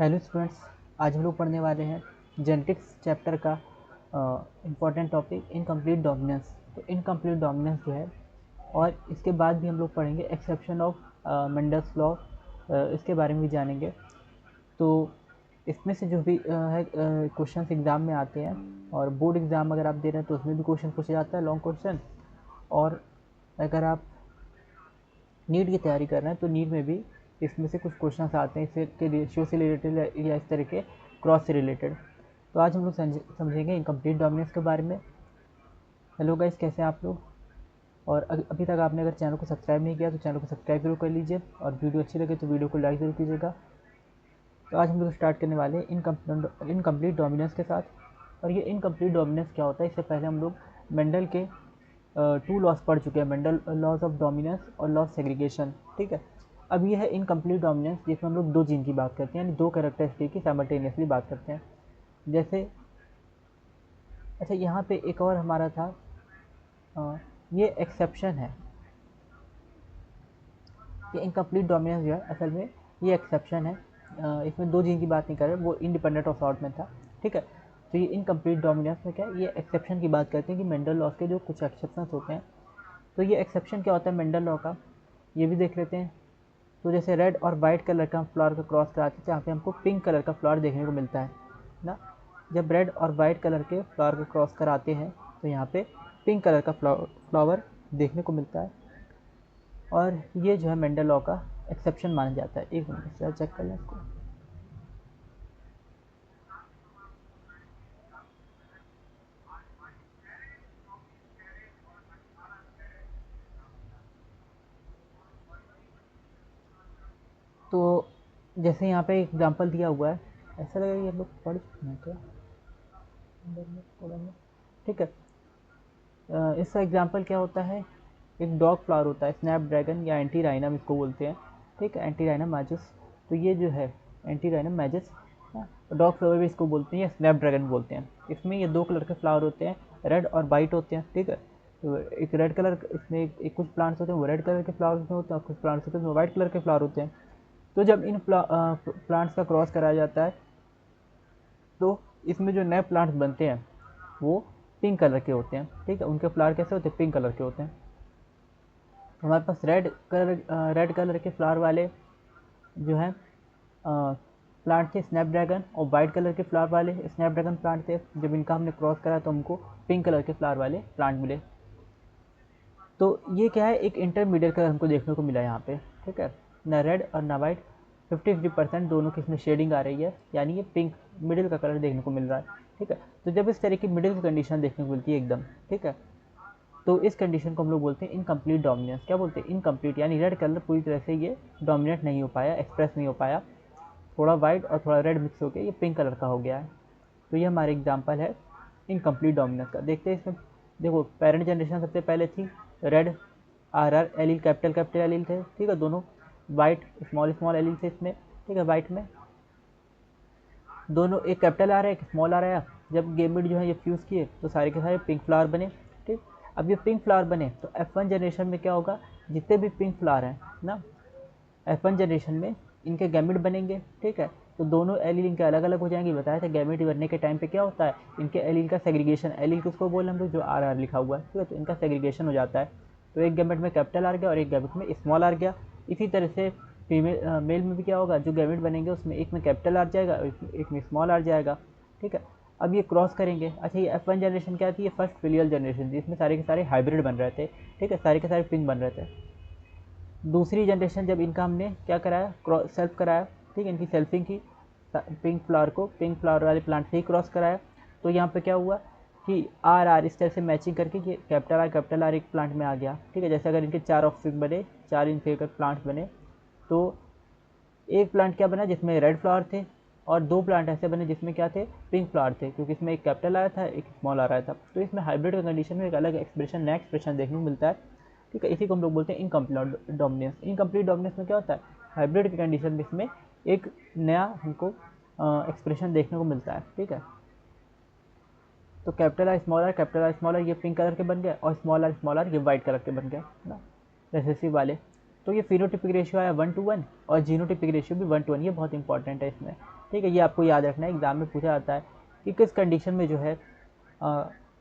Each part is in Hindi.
हेलो स्टूडेंट्स, आज हम लोग पढ़ने वाले हैं जेनेटिक्स चैप्टर का इम्पॉर्टेंट टॉपिक इनकम्प्लीट डोमिनेंस। तो इनकम्प्लीट डोमिनेंस जो है, और इसके बाद भी हम लोग पढ़ेंगे एक्सेप्शन ऑफ मेंडल्स लॉ, इसके बारे में भी जानेंगे। तो इसमें से जो भी है क्वेश्चन एग्ज़ाम में आते हैं, और बोर्ड एग्ज़ाम अगर आप दे रहे हैं तो उसमें भी क्वेश्चन पूछा जाता है, लॉन्ग क्वेश्चन। और अगर आप नीट की तैयारी कर रहे हैं तो नीट में भी इसमें से कुछ क्वेश्चन आते हैं इससे के रेशियो से रिलेटेड या इस तरह के क्रॉस से रिलेटेड। तो आज हम लोग समझेंगे इनकम्प्लीट डोमिनेंस के बारे में। हेलो गाइस, कैसे हैं आप लोग? और अभी तक आपने अगर चैनल को सब्सक्राइब नहीं किया तो चैनल को सब्सक्राइब जरूर कर लीजिए, और वीडियो अच्छी लगे तो वीडियो को लाइक जरूर कीजिएगा। तो आज हम लोग स्टार्ट करने वाले हैं इनकम्प्लीट डोमिनेंस के साथ। और ये इनकम्प्लीट डोमिनेंस क्या होता है, इससे पहले हम लोग मेंडल के 2 लॉज पढ़ चुके हैं, मेंडल लॉज ऑफ डोमिनेंस और लॉ ऑफ सेग्रीगेशन। ठीक है, अब ये है इनकम्प्लीट डोमिनेंस, जिसमें हम लोग 2 जीन की बात करते हैं, यानी 2 कैरेक्टरिस्टिक की साइमल्टेनियसली बात करते हैं। जैसे अच्छा, यहाँ पे एक और हमारा था, ये एक्सेप्शन है। ये इनकम्प्लीट डोमिनेंस जो है असल में ये एक्सेप्शन है। इसमें 2 जीन की बात नहीं कर रहे, वो इंडिपेंडेंट ऑफ सॉर्ट में था। ठीक है, तो ये इनकम्प्लीट डोमिनेंस में क्या है, ये एक्सेप्शन की बात करते हैं कि मेंडल लॉज के जो कुछ एक्सेप्शन होते हैं। तो ये एक्सेप्शन क्या होता है मेंडल लॉ का, ये भी देख लेते हैं। तो जैसे रेड और वाइट कलर का हम फ्लावर का क्रॉस कराते हैं तो यहाँ पे हमको पिंक कलर का फ्लावर देखने को मिलता है ना। जब रेड और वाइट कलर के फ्लावर का क्रॉस कराते हैं तो यहाँ पे पिंक कलर का फ्लावर देखने को मिलता है, और ये जो है मेंडल लॉ का एक्सेप्शन माना जाता है। एक मिनट से चेक कर लें इसको। तो जैसे यहाँ पे एग्जांपल दिया हुआ है, ऐसा लगेगा ये लोग पढ़ चुके हैं क्या? ठीक है, इसका एग्जांपल क्या होता है, एक डॉग फ्लावर होता है, स्नैपड्रैगन या एंटीराइनम इसको बोलते हैं। ठीक है, एंटीराइनम मैजस। तो ये जो है एंटीराइनम मैजस, डॉग फ्लावर भी इसको बोलते हैं या स्नैपड्रैगन बोलते हैं। इसमें ये 2 कलर के फ्लावर होते हैं, रेड और वाइट होते हैं। ठीक है, तो एक रेड कलर इसमें एक कुछ प्लांट्स होते हैं वो रेड कलर के फ्लावर्स में होते हैं, और कुछ प्लांट्स होते हैं वो वाइट कलर के फ्लावर होते हैं। तो जब इन प्लांट्स का क्रॉस कराया जाता है तो इसमें जो नए प्लांट्स बनते हैं वो पिंक कलर के होते हैं। ठीक है, उनके फ्लावर कैसे होते हैं, पिंक कलर के होते हैं। हमारे पास रेड कलर के फ्लावर वाले जो हैं प्लांट थे स्नैपड्रैगन, और वाइट कलर के फ्लावर वाले स्नैपड्रैगन प्लांट थे। जब इनका हमने क्रॉस करा तो हमको पिंक कलर के फ्लावर वाले प्लांट मिले। तो ये क्या है, एक इंटरमीडिएट कलर हमको देखने को मिला यहाँ पे। ठीक है, ना रेड और ना वाइट, 50-50% दोनों की इसमें शेडिंग आ रही है, यानी ये पिंक मिडिल का कलर देखने को मिल रहा है। ठीक है, तो जब इस तरह की मिडिल की कंडीशन देखने को मिलती है एकदम, ठीक है, तो इस कंडीशन को हम लोग बोलते हैं इनकम्प्लीट डोमिनेंस। क्या बोलते हैं, इनकम्प्लीट, यानी रेड कलर पूरी तरह से ये डोमिनेट नहीं हो पाया, एक्सप्रेस नहीं हो पाया, थोड़ा वाइट और थोड़ा रेड मिक्स होकर ये पिंक कलर का हो गया है। तो ये हमारे एग्जाम्पल है इनकम्प्लीट डोमिनेंस का। देखते हैं इसमें, देखो पेरेंट जनरेशन सबसे पहले थी, red R R allele capital capital allele थे। ठीक है, दोनों वाइट स्मॉल स्मॉल एलील थे इसमें। ठीक है, वाइट में दोनों, एक कैपिटल आ रहा है एक स्मॉल आ रहा है। जब गेमिड जो है ये फ्यूज़ किए तो सारे के सारे पिंक फ्लावर बने। ठीक, अब ये पिंक फ्लावर बने तो F1 जनरेशन में क्या होगा, जितने भी पिंक फ्लावर हैं ना, F1 जनरेशन में इनके गैमिड बनेंगे। ठीक है, तो दोनों एलील इनके अलग अलग हो जाएंगे। बताया था गैमिड बनने के टाइम पे क्या होता है, इनके एलील का सेग्रीगेशन, एलील किसको बोले हम लोग, जो आर आर लिखा हुआ है। ठीक है, तो इनका सेग्रीगेशन हो जाता है। तो एक गैमेट में कैपिटल आर गया और एक गैमेट में स्मॉल आर गया। इसी तरह से फीमेल मेल में भी क्या होगा, जो गैमेट बनेंगे उसमें एक में कैपिटल आर जाएगा और एक में स्मॉल आर जाएगा। ठीक है, अब ये क्रॉस करेंगे। अच्छा, ये F1 जनरेशन क्या थी, ये फर्स्ट फिलियल जनरेशन थी, इसमें सारे के सारे हाइब्रिड बन रहे थे। ठीक है, सारे के सारे पिंक बन रहे थे। दूसरी जनरेशन जब इनका हमने क्या कराया, सेल्फ कराया। ठीक है, इनकी सेल्फिंग की, पिंक फ्लावर को पिंक फ्लावर वाले प्लांट से ही क्रॉस कराया। तो यहाँ पे क्या हुआ कि आर आर इस तरह से मैचिंग करके ये कैपिटल आर एक प्लांट में आ गया। ठीक है, जैसे अगर इनके 4 ऑफस्प्रिंग बने, 4 इनके प्लांट बने, तो एक प्लांट क्या बना जिसमें रेड फ्लावर थे, और 2 प्लांट ऐसे बने जिसमें क्या थे, पिंक फ्लावर थे, क्योंकि इसमें एक कैपिटल आया था एक स्मॉल आ रहा था। तो इसमें हाइब्रिड का कंडीशन में एक अलग एक्सप्रेशन, नया एक्सप्रेशन देखने को मिलता है। ठीक है, इसी को हम लोग बोलते हैं इनकम्प्लीट डोमिनेंस। इनकम्प्लीट डोमिनेंस में क्या होता है, हाइब्रिड की कंडीशन में इसमें एक नया हमको एक्सप्रेशन देखने को मिलता है। ठीक है, तो कैपिटल आर स्मॉल आर ये पिंक कलर के बन गए, और स्मॉल आर ये वाइट कलर के बन गए ना, रेसेसिव वाले। तो ये फिनोटिपिक रेशियो आया 1:1 और जीनोटिपिक रेशियो भी 1:1। ये बहुत इंपॉर्टेंट है इसमें, ठीक है, ये आपको याद रखना है, एग्जाम में पूछा जाता है कि किस कंडीशन में जो है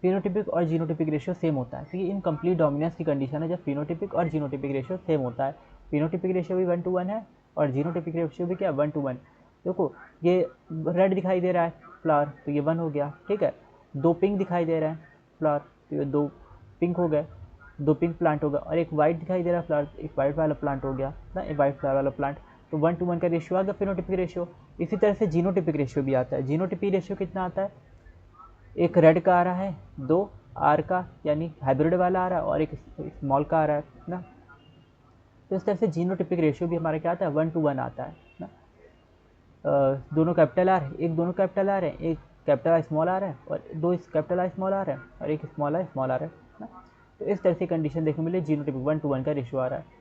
फिनोटिपिक और जीनोटिपिक रेशियो सेम होता है। तो ये इनकम्प्लीट डोमिनेंस की कंडीशन है जब फिनोटिपिक और जीनोटिपिक रेशियो सेम होता है। फिनोटिपिक रेशियो भी 1:1 है और जीनोटिपिक रेशियो भी क्या 1:1। देखो ये रेड दिखाई दे रहा है फ्लावर, तो ये 1 हो गया, ठीक है। 2 पिंक दिखाई दे रहा है फ्लावर, तो ये 2 पिंक हो गए, 2 पिंक प्लांट होगा। और एक वाइट दिखाई दे रहा है फ्लावर, एक वाइट वाला प्लांट हो गया ना, एक वाइट फ्लावर वाला प्लांट। तो 1:1 का रेशियो आ गया फिनोटिपिक रेशियो। इसी तरह से जीनोटिपिक रेशियो भी आता है। जीनोटिपिक रेशियो कितना आता है, एक रेड का आ रहा है, 2 आर का यानी हाइब्रिड वाला आ रहा है, और एक स्मॉल का आ रहा है ना। तो इस तरह से जीनोटिपिक रेशियो भी हमारा क्या आता है 1:1 आता है ना। दोनों कैपिटल आर, एक दोनों कैपिटल आ रहे हैं, एक कैपिटल आई स्मॉल आ रहा है और 2 कैपिटल आई स्मॉल आ रहा है और एक स्मॉल आई स्मॉल आ रहा है ना। तो इस तरह से कंडीशन देखने मिले, जीनोटिपिक 1:1 का रेशियो आ रहा है।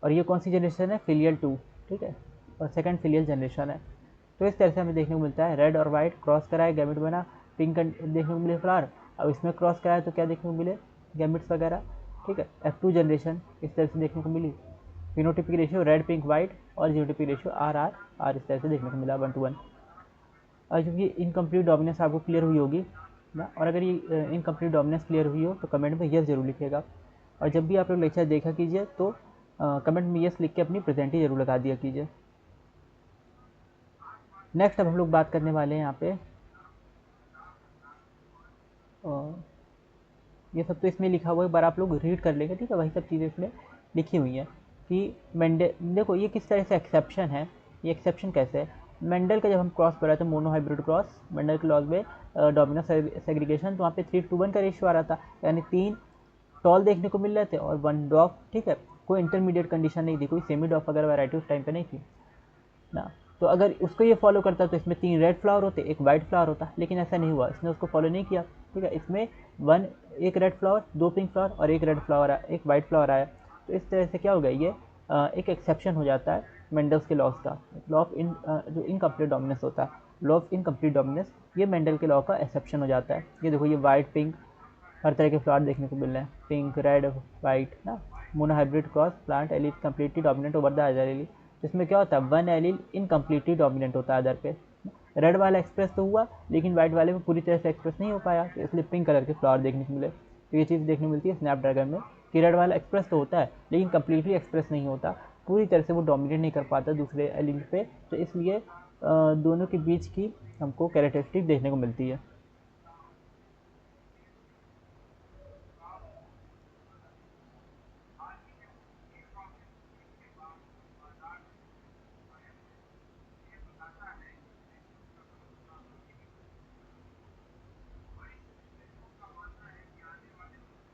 और ये कौन सी जनरेशन है, फिलियल 2, ठीक है, और सेकंड फिलियल जनरेशन है। तो इस तरह से हमें देखने को मिलता है रेड और वाइट क्रॉस कराए गैमेट बना, पिंक देखने को मिले फ्लावर। अब इसमें क्रॉस कराए तो क्या देखने को मिले, गैमेट्स वगैरह, ठीक है। F2 जनरेशन इस तरह से देखने को मिली। Phenotypic ratio red pink white और genotypic ratio R R R इस तरह से देखने को मिला 1:1। और क्योंकि इनकम्प्लीट डोमिनेंस आपको क्लियर हुई होगी ना, और अगर ये इनकम्प्लीट डोमिनेंस क्लियर हुई हो तो कमेंट में यस जरूर लिखिएगा। और जब भी आप लोग लेक्चर देखा कीजिए तो कमेंट में यस लिख के अपनी प्रेजेंटी जरूर लगा दिया कीजिए। नेक्स्ट अब हम लोग बात करने वाले हैं यहाँ पे, ये सब तो इसमें लिखा हुआ है, एक बार आप लोग रीड कर लेंगे, ठीक है। वही सब चीज़ें इसमें लिखी हुई हैं कि मेंडल, देखो ये किस तरह से एक्सेप्शन है, ये एक्सेप्शन कैसे है। मेंडल का जब हम क्रॉस कराए थे, मोनो हाइब्रिड क्रॉस, मेंडल के लॉज में डोमिनेंस सेग्रीगेशन, तो वहाँ पे 3:1 का रेशियो आ रहा था, यानी 3 टॉल देखने को मिल रहे थे और 1 डॉफ, ठीक है। कोई इंटरमीडिएट कंडीशन नहीं थी, कोई सेमी डॉफ वगैरह वैरायटी उस टाइम पे नहीं थी ना। तो अगर उसको ये फॉलो करता तो इसमें 3 रेड फ्लावर होते, एक वाइट फ्लावर होता, लेकिन ऐसा नहीं हुआ, इसने उसको फॉलो नहीं किया, ठीक है। इसमें एक रेड फ्लावर, 2 पिंक फ्लावर और एक रेड फ्लावर आया, एक वाइट फ्लावर आया। तो इस तरह से क्या हो गया, ये एक एक्सेप्शन हो जाता है मेंडल्स के लॉज का, लॉ ऑफ जो इनकम्प्लीट डोमिनेंस होता है, लॉ ऑफ इनकम्प्लीट डोमिनेंस, ये मेंडल के लॉ का एक्सेप्शन हो जाता है। ये देखो ये वाइट पिंक हर तरह के फ्लावर देखने को मिल रहे हैं, पिंक रेड वाइट ना। Monohybrid cross plant allele completely dominant over the other allele, जिसमें क्या होता है 1 एलील इनकम्प्लीटली डोमिनेंट होता है अदर पे। रेड वाला एक्सप्रेस तो हुआ लेकिन वाइट वाले में पूरी तरह से एक्सप्रेस नहीं हो पाया, तो इसलिए पिंक कलर के फ्लावर देखने को मिले। तो ये चीज़ देखने को मिलती है स्नैपड्रैगन में कि रेड वाला एक्सप्रेस तो होता है लेकिन कम्प्लीटली एक्सप्रेस नहीं होता, पूरी तरह से वो डोमिनेट नहीं कर पाता दूसरे एलील पे। तो इसलिए दोनों के बीच की हमको कैरेक्टरिस्टिक देखने को मिलती है।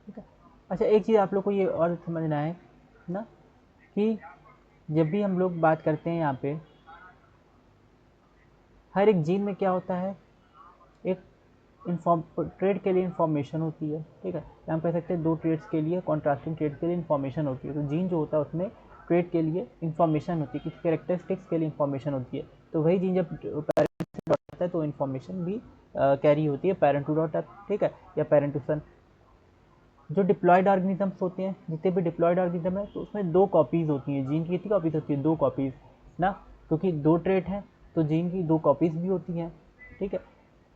ठीक है। अच्छा एक चीज़ आप लोग को ये और समझना है ना कि जब भी हम लोग बात करते हैं यहाँ पे, हर एक जीन में क्या होता है, एक इन्फॉर्म ट्रेड के लिए इन्फॉर्मेशन होती है, ठीक है। हम कह सकते हैं 2 ट्रेड्स के लिए, कॉन्ट्रास्टिंग ट्रेड के लिए इन्फॉर्मेशन होती है। तो जीन जो होता है उसमें ट्रेड के लिए इन्फॉर्मेशन होती है, किसी कैरेक्टरिस्टिक्स के लिए इन्फॉर्मेशन होती है। तो वही जीन जब पेरेंट से डॉट आता है तो इन्फॉर्मेशन भी कैरी होती है पेरेंट टू डॉटर, ठीक है, या पेरेंट टू सन। जो डिप्लॉयड ऑर्गेनिजम्स होते हैं, जितने भी डिप्लॉयड ऑर्गेनिज्म है, तो उसमें 2 कॉपीज़ होती हैं। जीन की कितनी कॉपीज़ होती है, 2 कॉपीज़ ना, क्योंकि 2 ट्रेट हैं तो जीन की 2 कॉपीज़ भी होती हैं, ठीक है।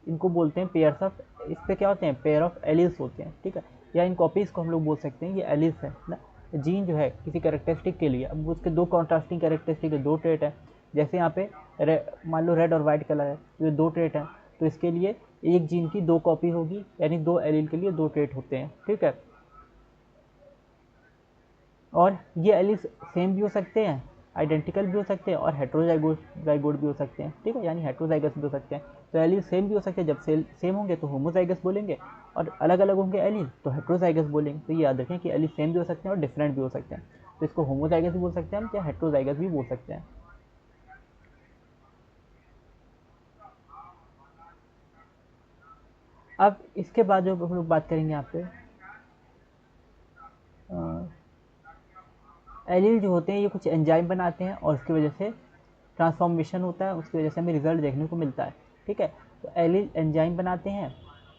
इनको बोलते हैं पेयर्स ऑफ, इस पे क्या होते हैं, पेयर ऑफ एलिल्स होते हैं, ठीक है। या इन कॉपीज़ को हम लोग बोल सकते हैं ये एलिल्स है ना। जीन जो है किसी कैरेक्टरिस्टिक के लिए, अब उसके 2 कॉन्ट्रास्टिंग कैरेक्टरिस्टिक है, 2 ट्रेट है। जैसे यहाँ पे मान लो रेड और वाइट कलर है, तो ये 2 ट्रेट हैं, तो इसके लिए एक जीन की 2 कॉपी होगी, यानी 2 एलील के लिए 2 ट्रेट होते हैं, ठीक है। और ये एलिस सेम भी हो सकते हैं, आइडेंटिकल भी हो सकते हैं और हेट्रोजाइगोट भी हो सकते हैं, ठीक है, यानी हेट्रोजाइगस भी हो सकते हैं। तो एलिस सेम भी हो सकते हैं, जब सेम होंगे तो होमोजाइगस बोलेंगे, और अलग अलग होंगे एलिस तो हेट्रोजाइगस बोलेंगे। तो ये याद रखें कि एलिस सेम भी हो सकते हैं और डिफरेंट भी हो सकते हैं। तो इसको होमोजाइगस भी बोल सकते हैं हम, या हेट्रोजाइगस भी बोल सकते हैं। अब इसके बाद जो हम लोग बात करेंगे यहाँ पे, एलील जो होते हैं ये कुछ एंजाइम बनाते हैं और उसकी वजह से ट्रांसफॉर्मेशन होता है, उसकी वजह से हमें रिजल्ट देखने को मिलता है, ठीक है। तो एलील एंजाइम बनाते हैं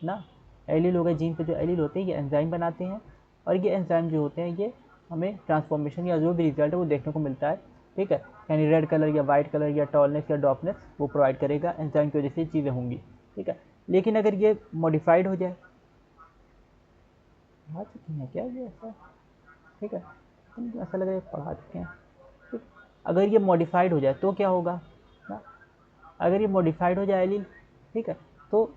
ना, एलील हो गए जीन पे जो एलील होते हैं ये एंजाइम बनाते हैं, और ये एंजाइम जो होते हैं ये हमें ट्रांसफॉर्मेशन या जो भी रिजल्ट है वो देखने को मिलता है, ठीक है। यानी रेड कलर या वाइट कलर या टॉलनेस या डॉपनेस वो प्रोवाइड करेगा, एंजाइम की वजह से चीज़ें होंगी, ठीक है। लेकिन अगर ये मॉडिफाइड हो जाए, पढ़ा चुकी हैं क्या ये ऐसा, ठीक है, ऐसा लग रहा है पढ़ा चुके हैं, ठीक। अगर ये मॉडिफाइड हो जाए तो क्या होगा ना, अगर ये मॉडिफाइड हो जाए एलील, ठीक है, तो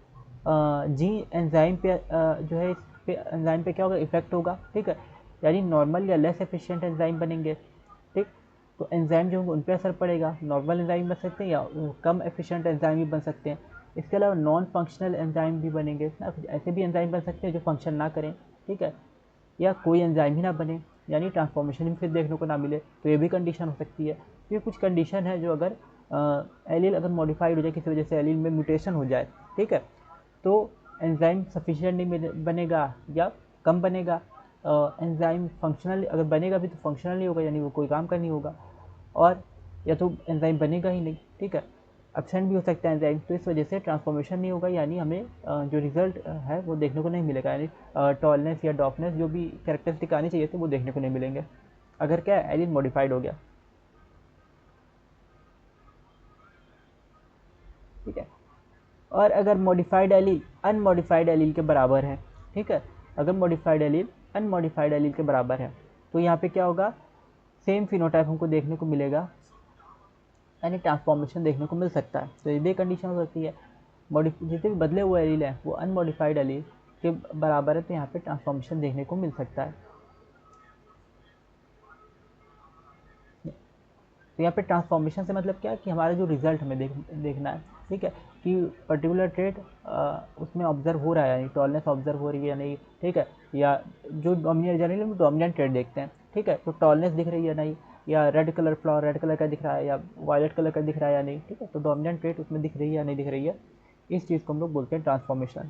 जी एंजाइम पे जो है इस पे एंजाइम पे क्या होगा, इफेक्ट होगा, ठीक है। यानी नॉर्मल या लेस एफिशिएंट एंजाइम बनेंगे, ठीक। तो एंजाइम जो होंगे उन पर असर पड़ेगा, नॉर्मल एंजाइम बन सकते हैं या कम एफिशिएंट एंजाइम भी बन सकते हैं। इसके अलावा नॉन फंक्शनल एंजाइम भी बनेंगे ना, कुछ ऐसे भी एंजाइम बन सकते हैं जो फंक्शन ना करें, ठीक है, या कोई एंजाइम ही ना बने, यानी ट्रांसफॉर्मेशन भी फिर देखने को ना मिले, तो ये भी कंडीशन हो सकती है। तो ये कुछ कंडीशन है जो अगर एलील अगर मॉडिफाइड हो जाए, किसी वजह से एलील में म्यूटेशन हो जाए, ठीक है, तो एंजाइम सफिशिएंट नहीं बनेगा या कम बनेगा। एंजाइम फंक्शनल अगर बनेगा भी तो फंक्शनल नहीं होगा, यानी वो कोई काम का नहीं होगा, और या तो एंजाइम बनेगा ही नहीं, ठीक है, एब्सेंट भी हो सकता है एंजाइम, तो इस वजह से ट्रांसफॉर्मेशन नहीं होगा, यानी हमें जो रिजल्ट है वो देखने को नहीं मिलेगा, यानी टॉलनेस या डॉपनेस जो भी कैरेक्टरिस्टिक आनी चाहिए थे वो देखने को नहीं मिलेंगे अगर क्या एलील मॉडिफाइड हो गया, ठीक है। और अगर मॉडिफाइड एलील अनमॉडिफाइड एलील के बराबर है, ठीक है, अगर मॉडिफाइड एलील अनमॉडिफाइड एलील के बराबर है तो यहाँ पे क्या होगा, सेम फिनोटाइप हमको देखने को मिलेगा, यानी ट्रांसफॉर्मेशन देखने को मिल सकता है। तो ये भी कंडीशन हो सकती है, जितने भी बदले हुए एलील हैं वो अनमॉडिफाइड एलील के बराबर है, तो यहाँ पे ट्रांसफॉर्मेशन देखने को मिल सकता है। तो यहाँ पे ट्रांसफॉर्मेशन से मतलब क्या है कि हमारा जो रिजल्ट हमें देखना है, ठीक है, कि पर्टिकुलर ट्रेड उसमें ऑब्जर्व हो रहा है, यानी टॉलनेस ऑब्जर्व हो रही है या नहीं, ठीक है, या जो डोमिनेंट जनरली हम डोमिनेंट ट्रेड देखते हैं, ठीक है, तो टॉलनेस दिख रही है नहीं, या red colour flower red colour का दिख रहा है या वायलेट कलर का दिख रहा है या नहीं, ठीक है, तो डोमिनेंट ट्रेड उसमें दिख रही है या नहीं दिख रही है, इस चीज़ को हम लोग बोलते हैं ट्रांसफॉर्मेशन।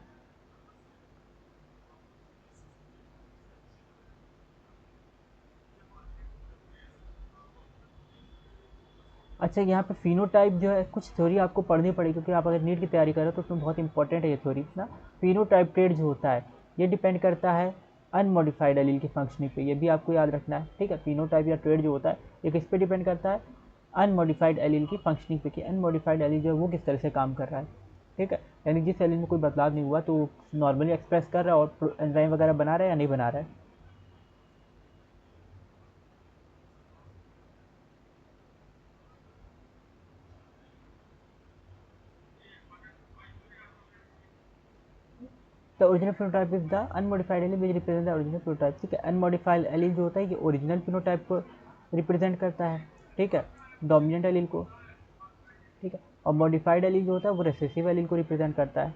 अच्छा, यहाँ पे फिनोटाइप जो है कुछ थ्योरी आपको पढ़नी पड़ेगी, क्योंकि आप अगर नीट की तैयारी कर रहे हो तो उसमें बहुत इंपॉर्टेंट है ये थ्योरी ना। फिनोटाइप ट्रेड जो होता है ये डिपेंड करता है अनमॉडिफाइड एलील की फंक्शनिंग पे, ये भी आपको याद रखना है, ठीक है। फिनोटाइप या ट्रेड जो होता है ये किस पे डिपेंड करता है, अनमॉडिफाइड एलील की फंक्शनिंग पे, कि अनमॉडिफाइड एलील जो है वो किस तरह से काम कर रहा है, ठीक है, यानी जिस एलील में कोई बदलाव नहीं हुआ तो नॉर्मली एक्सप्रेस कर रहा है और एंजाइम वगैरह बना रहा है या नहीं बना रहा है। The original phenotype is the unmodified allele which represent the original phenotype, ठीक है। अनमोडिफाइड एलील जो होता है ये ओरिजिनल फिनोटाइप को रिप्रेजेंट करता है, ठीक है, डोमिनेंट एलील को, ठीक है, और मॉडिफाइड एलील जो होता है वो रिसेसिव एलील को रिप्रेजेंट करता है।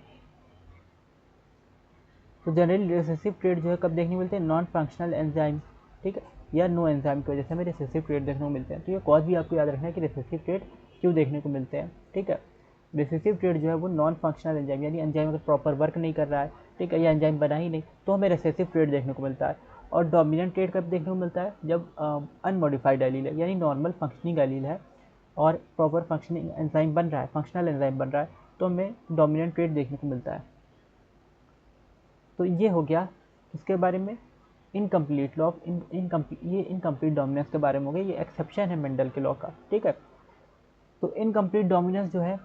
तो जनरली रिसेसिव ट्रेड जो है कब देखने को मिलते हैं, नॉन फंक्शनल एंजाइम, ठीक है, या नो एंजाइम की वजह से हमें रिसेसिव ट्रेड देखने को मिलते हैं। तो ये कॉज भी आपको याद रखना है कि रिसेसिव ट्रेड क्यों देखने को मिलते हैं, ठीक है। रिसेसिव ट्रेड जो है वो नॉन फंक्शनल एंजाइम, यानी एंजाइम अगर प्रॉपर वर्क नहीं कर रहा है, ठीक है, या एंजाइम बना ही नहीं तो हमें रिसेसिव ट्रेड देखने को मिलता है। और डोमिनेंट ट्रेड कब देखने को मिलता है, जब अनमॉडिफाइड एलील है, यानी नॉर्मल फंक्शनिंग एलील है और प्रॉपर फंक्शनिंग एंजाइम बन रहा है, फंक्शनल एंजाइम बन रहा है, तो हमें डोमिनेंट ट्रेड देखने को मिलता है। तो ये हो गया इसके बारे में, इनकम्प्लीट लॉ ऑफ ये इनकम्प्लीट डोमिनेंस के बारे में हो गया, ये एक्सेप्शन है मेंडल के लॉ का, ठीक है। तो इनकम्प्लीट डोमिनेंस जो है,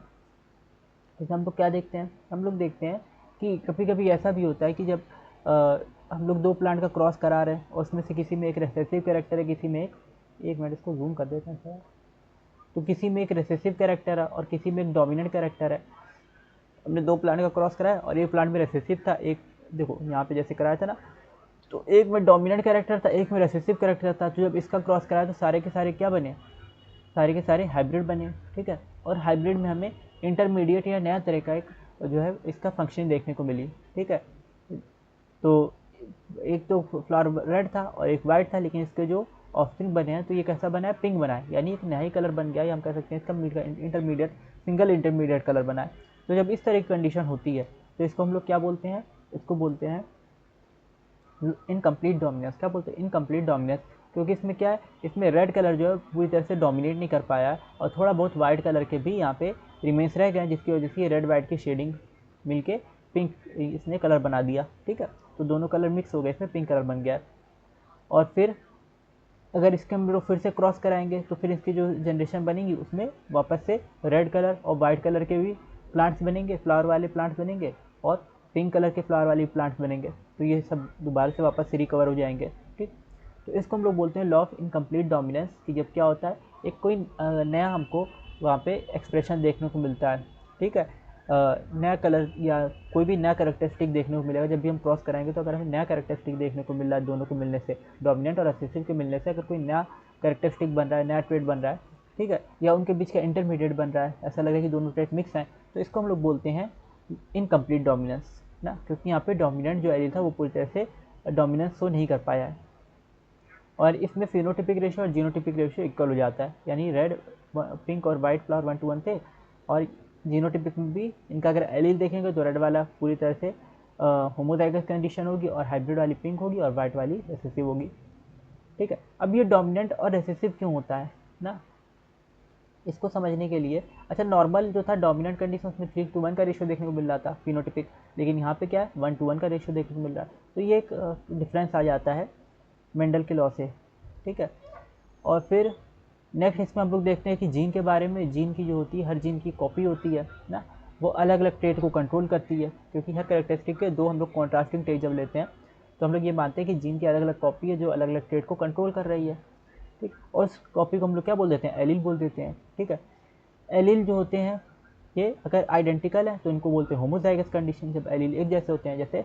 जैसे हम लोग क्या देखते हैं, हम लोग देखते हैं कि कभी कभी ऐसा भी होता है कि जब हम लोग दो प्लांट का क्रॉस करा रहे हैं और उसमें से किसी में एक रेसेसिव कैरेक्टर है, किसी में एक मिनट इसको जूम कर देते हैं सर, तो किसी में एक रेसेसिव कैरेक्टर है और किसी में एक डोमिनेंट कैरेक्टर है। हमने दो प्लांट का क्रॉस कराया और एक प्लांट में रेसेसिव था, एक देखो यहाँ पे जैसे कराया था ना, तो एक में डोमिनेंट कैरेक्टर था, एक में रेसेसिव कैरेक्टर था, तो जब इसका क्रॉस कराया तो सारे के सारे क्या बने, सारे के सारे हाइब्रिड बने, ठीक है। और हाइब्रिड में हमें इंटरमीडिएट या नया तरह का एक जो है इसका फंक्शन देखने को मिली, ठीक है। तो एक तो फ्लावर रेड था और एक वाइट था, लेकिन इसके जो ऑफस्प्रिंग बने हैं तो ये कैसा बना है, पिंक बना है, यानी एक नया ही कलर बन गया, या हम कह सकते हैं इसका इंटरमीडिएट सिंगल इंटरमीडिएट कलर बना है। तो जब इस तरह की कंडीशन होती है तो इसको हम लोग क्या बोलते हैं, इसको बोलते हैं इनकम्प्लीट डोमिनेंस। क्या बोलते हैं, इनकम्प्लीट डोमिनेंस, क्योंकि इसमें क्या है, इसमें रेड कलर जो है पूरी तरह से डोमिनेट नहीं कर पाया और थोड़ा बहुत वाइट कलर के भी यहाँ पे रिमेंस रह गए, जिसकी वजह से रेड वाइट की शेडिंग मिलके पिंक इसने कलर बना दिया, ठीक है। तो दोनों कलर मिक्स हो गए, इसमें पिंक कलर बन गया। और फिर अगर इसके हम लोग फिर से क्रॉस कराएंगे तो फिर इसकी जो जनरेशन बनेगी उसमें वापस से रेड कलर और वाइट कलर के भी प्लांट्स बनेंगे, फ्लावर वाले प्लांट्स बनेंगे, और पिंक कलर के फ्लावर वाले प्लांट्स बनेंगे। तो ये सब दोबारा से वापस से रिकवर हो जाएंगे। ठीक, तो इसको हम लोग बोलते हैं लॉ ऑफ इनकम्प्लीट डोमिनेंस, कि जब क्या होता है एक कोई नया हमको वहाँ पे एक्सप्रेशन देखने को मिलता है। ठीक है, नया कलर या कोई भी नया कैरेक्टरिस्टिक देखने को मिलेगा जब भी हम क्रॉस कराएंगे। तो अगर हमें नया कैरेक्टरिस्टिक देखने को मिल रहा है, दोनों को मिलने से, डोमिनेंट और रिसेसिव के मिलने से अगर कोई नया कैरेक्टरिस्टिक बन रहा है, नया ट्रेट बन रहा है, ठीक है, या उनके बीच का इंटरमीडिएट बन रहा है, ऐसा लगे कि दोनों ट्रेट मिक्स हैं, तो इसको हम लोग बोलते हैं इनकम्प्लीट डोमिनेंस ना, क्योंकि यहाँ पे डोमिनेंट जो एलील था वो पूरी तरह से डोमिनेंस शो नहीं कर पाया है। और इसमें फिनोटिपिक रेशियो और जीनोटिपिक रेशियो इक्वल हो जाता है, यानी रेड पिंक और वाइट फ्लावर 1:1 थे, और जीनोटिपिक में भी इनका अगर एलील देखेंगे तो रेड वाला पूरी तरह से होमोजाइगस कंडीशन होगी, और हाइब्रिड वाली पिंक होगी, और वाइट वाली रिसेसिव होगी। ठीक है, अब ये डोमिनेंट और रिसेसिव क्यों होता है ना, इसको समझने के लिए, अच्छा नॉर्मल जो था डोमिनेंट कंडीशन उसमें 3:1 का रेशियो देखने को मिल रहा था फिनोटिपिक, लेकिन यहाँ पे क्या है 1:1 का रेशियो देखने को मिल रहा है। तो ये एक डिफरेंस आ जाता है मेंडल के लॉ से। ठीक है, और फिर नेक्स्ट इसमें हम लोग देखते हैं कि जीन के बारे में। जीन की जो होती है, हर जीन की कॉपी होती है ना, वो अलग अलग ट्रेट को कंट्रोल करती है, क्योंकि हर कैरेक्टरिस्टिक के दो हम लोग कॉन्ट्रास्टिंग ट्रेट जब लेते हैं तो हम लोग ये मानते हैं कि जीन की अलग अलग कॉपी है जो अलग अलग ट्रेट को कंट्रोल कर रही है। ठीक, और उस कॉपी को हम लोग क्या बोल देते हैं, एलील बोल देते हैं। ठीक है, एलील जो होते हैं ये अगर आइडेंटिकल है तो इनको बोलते हैं होमोजाइगस कंडीशन, जब एलील एक जैसे होते हैं, जैसे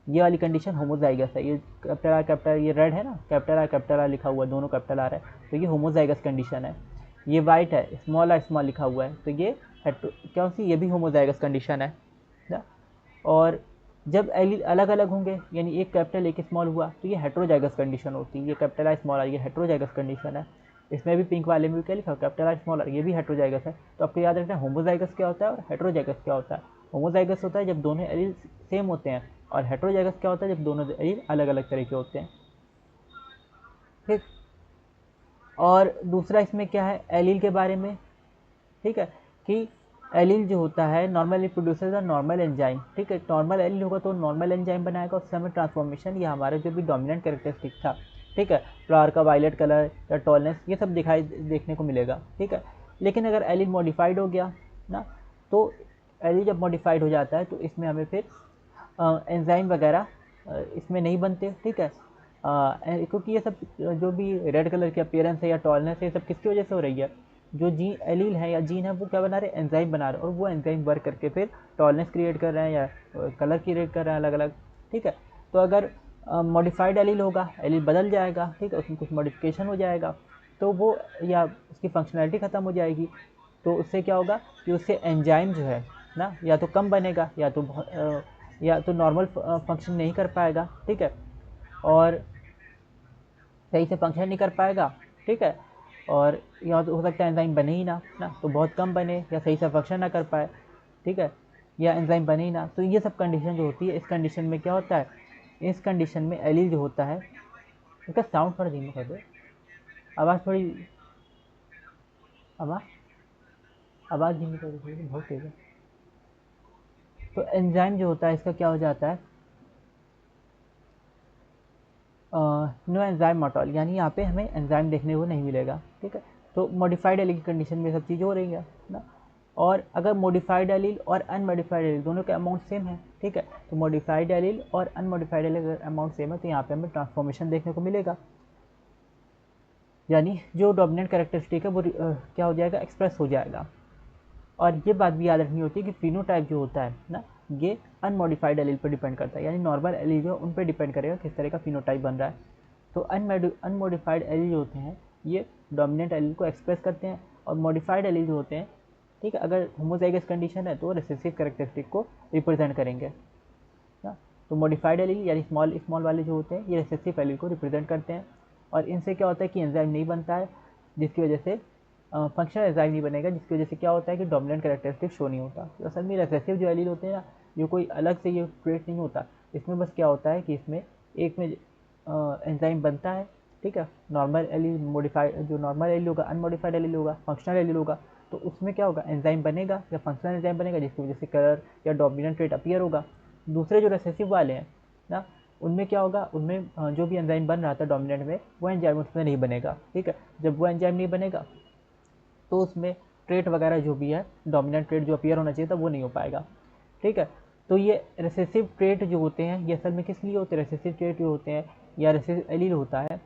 ये वाली कंडीशन होमोजाइगस है, ये कैपिटल ये रेड है ना, कैपिटल आर लिखा हुआ है, दोनों कैपिटल आर है, तो ये होमोजाइगस कंडीशन है। ये वाइट है, स्मॉल आर स्मॉल लिखा हुआ है, तो ये क्या होती है, ये भी होमोजाइगस कंडीशन है ना। और जब एलील अलग अलग होंगे, यानी एक कैपिटल एक स्मॉल हुआ, तो ये हेट्रोजाइगस कंडीशन होती है। ये कैपिटल आर स्मॉल आर ये हेट्रोजाइगस कंडीशन है। इसमें भी पिंक वाले में भी क्या लिखा, कैपिटल आर स्मॉल आर, ये भी हेट्रोजाइगस है। तो आपको याद रखना है होमोजाइगस क्या होता है और हेट्रोजाइगस क्या होता है। होमोजाइगस होता है जब दोनों एलील सेम होते हैं, और हेट्रोजाइगस क्या होता है जब दोनों एलील अलग अलग तरह के होते हैं। ठीक, और दूसरा इसमें क्या है एलील के बारे में, ठीक है, कि एलील जो होता है नॉर्मली प्रोड्यूसर नॉर्मल एंजाइम। ठीक है, नॉर्मल एलील होगा तो नॉर्मल एंजाइम बनाएगा, उससे हमें ट्रांसफॉर्मेशन या हमारा जो भी डोमिनेंट कैरेक्टरिस्टिक था, ठीक है, फ्लावर का वायलेट कलर या टॉलनेस, ये सब देखने को मिलेगा। ठीक है, लेकिन अगर एलील मॉडिफाइड हो गया ना, तो एलील जब मॉडिफाइड हो जाता है तो इसमें हमें फिर एंजाइम वगैरह इसमें नहीं बनते। ठीक है, क्योंकि ये सब जो भी रेड कलर की अपीयरेंस है या टॉलनेस है, ये सब किसकी वजह से हो रही है, जो जीन एलील है या जीन है वो क्या बना रहे हैं, एंजाइम बना रहे हैं, और वो एंजाइम वर्क करके फिर टॉलनेस क्रिएट कर रहे हैं या कलर क्रिएट कर रहे हैं अलग अलग। ठीक है, तो अगर मॉडिफाइड एलील होगा, एलील बदल जाएगा, ठीक है, उसमें कुछ मॉडिफिकेशन हो जाएगा, तो वो या उसकी फंक्शनैलिटी ख़त्म हो जाएगी, तो उससे क्या होगा कि उससे एंजाइम जो है ना, या तो कम बनेगा या तो नॉर्मल फंक्शन नहीं कर पाएगा। ठीक है, और सही से फंक्शन नहीं कर पाएगा। ठीक है, और या तो हो सकता है एंजाइम बने ही ना, तो बहुत कम बने या सही से फंक्शन ना कर पाए। ठीक है, या एंजाइम बने ही ना, तो ये सब कंडीशन जो होती है, इस कंडीशन में क्या होता है, इस कंडीशन में एलील जो होता है, इसका साउंड थोड़ा धीमा कर दो, आवाज़ थोड़ी आवाज़ आवाज़ धीमी कर दो, बहुत तेज है। तो एंजाइम जो होता है इसका क्या हो जाता है, नो एंजाइम मॉटल, यानी यहाँ पे हमें एंजाइम देखने को नहीं मिलेगा। ठीक है, तो मॉडिफाइड एलील की कंडीशन में सब चीज़ हो रही है ना। और अगर मॉडिफाइड एलील और अनमॉडिफाइड एलील दोनों का अमाउंट सेम है, ठीक है, तो मॉडिफाइड एलील और अनमॉडिफाइड एलील अगर अमाउंट सेम है तो यहाँ पे हमें ट्रांसफॉर्मेशन देखने को मिलेगा, यानी जो डोमिनेंट कैरेक्टरिस्टिक है वो क्या हो जाएगा, एक्सप्रेस हो जाएगा। और ये बात भी याद रखनी होती है कि फिनोटाइप जो होता है ना, ये अनमॉडिफाइड एलील पर डिपेंड करता है, यानी नॉर्मल एलील जो उन पर डिपेंड करेगा किस तरह का फिनोटाइप बन रहा है। तो अनमॉडिफाइड एलील जो होते हैं ये डोमिनेंट एलील को एक्सप्रेस करते हैं, और मॉडिफाइड एलील जो होते हैं, ठीक है, अगर होमोजाइगस कंडीशन है तो रिसेसिव कैरेक्टरिस्टिक को रिप्रेजेंट करेंगे ना। तो मॉडिफाइड एलील यानी स्मॉल स्मॉल वाले जो होते हैं ये रिसेसिव एलील को रिप्रेजेंट करते हैं, और इनसे क्या होता है कि एंजाइम नहीं बनता है, जिसकी वजह से फंक्शनल एंजाइम नहीं बनेगा, जिसकी वजह से क्या होता है कि डोमिनेंट कैरेक्टरिस्टिक शो नहीं होता। तो असल में रिसेसिव जो एलील होते हैं ना, जो कोई अलग से ये ट्रेट नहीं होता, इसमें बस क्या होता है कि इसमें एक में एंजाइम बनता है, ठीक है, नॉर्मल एलील मॉडिफाइड, जो नॉर्मल एलील होगा अनमॉडिफाइड एलील होगा, फंक्शनल एलील होगा, तो उसमें क्या होगा एंजाइम बनेगा या फंक्शनल एंजाइम बनेगा, जिसकी वजह से कलर या डोमिनेंट ट्रेट अपीयर होगा। दूसरे जो रिसेसिव वाले हैं ना, उनमें क्या होगा, उनमें जो भी एंजाइम बन रहा था डोमिनेंट में वो एंजाइम उसमें नहीं बनेगा। ठीक है, जब वो एंजाइम नहीं बनेगा तो उसमें ट्रेट वगैरह जो भी है, डोमिनेंट ट्रेट जो अपीयर होना चाहिए था वो नहीं हो पाएगा। ठीक है, तो ये रेसेसिव ट्रेट जो होते हैं ये असल में किस लिए होते हैं, रेसेसिव ट्रेट जो होते हैं या रेसेसिव एलील होता है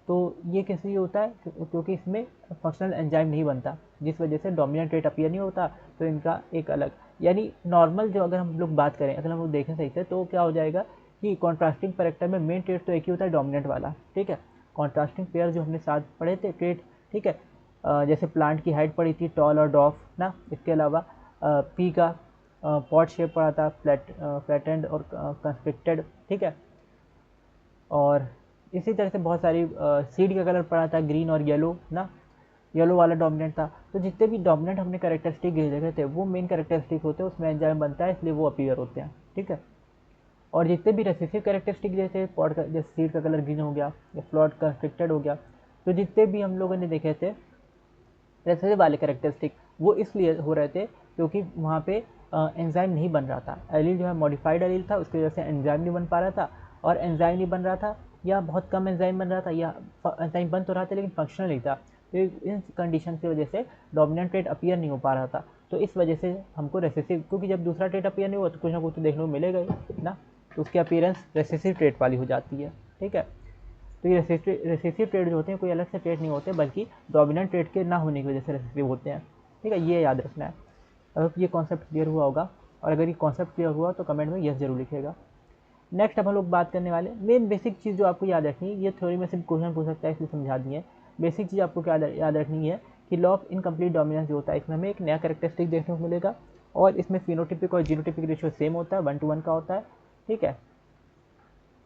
तो ये किस लिए होता है, क्योंकि इसमें फंक्शनल एंजाइम नहीं बनता, जिस वजह से डोमिनेंट ट्रेट अपीयर नहीं होता। तो इनका एक अलग, यानी नॉर्मल जो अगर हम लोग बात करें, अगर हम लोग देखें सही से तो क्या हो जाएगा कि कॉन्ट्रास्टिंग कैरेक्टर में मेन ट्रेट तो एक ही होता है, डोमिनेंट वाला। ठीक है, कॉन्ट्रास्टिंग पेयर जो हमने साथ पढ़े थे ट्रेट, ठीक है, जैसे प्लांट की हाइट पड़ी थी टॉल और डॉफ ना, इसके अलावा पी का पॉट शेप पड़ा था, फ्लैटेंड और कंस्ट्रिक्टेड। ठीक है, और इसी तरह से बहुत सारी सीड का कलर पड़ा था ग्रीन और येलो ना, येलो वाला डोमिनेंट था। तो जितने भी डोमिनेंट हमने कैरेक्टरिस्टिक देखे थे वो मेन कैरेक्टरिस्टिक होते हैं, उसमें एंजाइम बनता है इसलिए वो अपीयर होते हैं। ठीक है, और जितने भी रेसेसिव कैरेक्टरिस्टिक जैसे पॉट का, जैसे सीड का कलर ग्रीन हो गया या फ्लॉट कंस्ट्रिक्टेड हो गया, तो जितने भी हम लोगों ने देखे थे रेसेसिव वाले कैरेक्टरिस्टिक वो इसलिए हो रहे थे क्योंकि वहाँ पे एंजाइम नहीं बन रहा था। एलील जो है मॉडिफाइड एलील था, उसकी वजह से एंजाइम नहीं बन पा रहा था, और एंजाइम नहीं बन रहा था या बहुत कम एंजाइम बन रहा था या एंजाइम बन तो रहा था लेकिन फंक्शनल नहीं था। तो इन कंडीशन की वजह से डोमिनेंट ट्रेट अपीयर नहीं हो पा रहा था। तो इस वजह से हमको रेसेसिव, क्योंकि जब दूसरा ट्रेट अपीयर नहीं हुआ तो कुछ ना कुछ तो देखने को मिलेगा ही ना, तो उसकी अपीयरेंस रेसेसिव ट्रेट वाली हो जाती है। ठीक है, तो ये रेसेसिव ट्रेड जो होते हैं कोई अलग से ट्रेड नहीं होते, बल्कि डोमिनेंट ट्रेड के ना होने की वजह से रेसेसिव होते हैं। ठीक है, ये याद रखना है। अब ये कॉन्सेप्ट क्लियर हुआ होगा, और अगर ये कॉन्सेप्ट क्लियर हुआ तो कमेंट में यस जरूर लिखिएगा। नेक्स्ट अब हम लोग बात करने वाले मेन बेसिक चीज़ जो आपको याद रखनी है, ये थ्योरी में सिर्फ क्वेश्चन पूछ सकता है इसलिए समझा दिए। बेसिक चीज़ आपको क्या याद रखनी है कि लॉ ऑफ इनकम्प्लीट डोमिनेंस जो होता है इसमें हमें एक नया कैरेक्टरिस्टिक देखने को मिलेगा, और इसमें फिनोटिपिक और जीनोटिपिक रेशियो सेम होता है, 1:1 का होता है। ठीक है,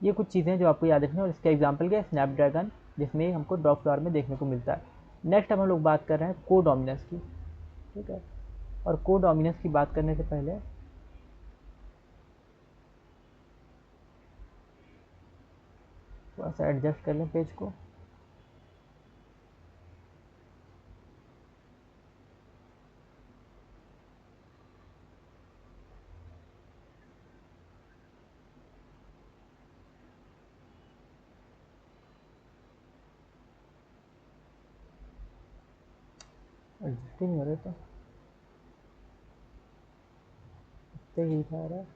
ये कुछ चीज़ें जो आपको याद रखनी है, और इसका एग्जाम्पल क्या है, स्नैपड्रैगन, जिसमें हमको ड्रॉप फ्लावर में देखने को मिलता है। नेक्स्ट अब हम लोग बात कर रहे हैं को डोमिनेंस की। ठीक है, और को डोमिनेंस की बात करने से पहले थोड़ा सा एडजस्ट कर लें पेज को। एडजस्ट ही नहीं हो रहे तो इतने ही था रहा है।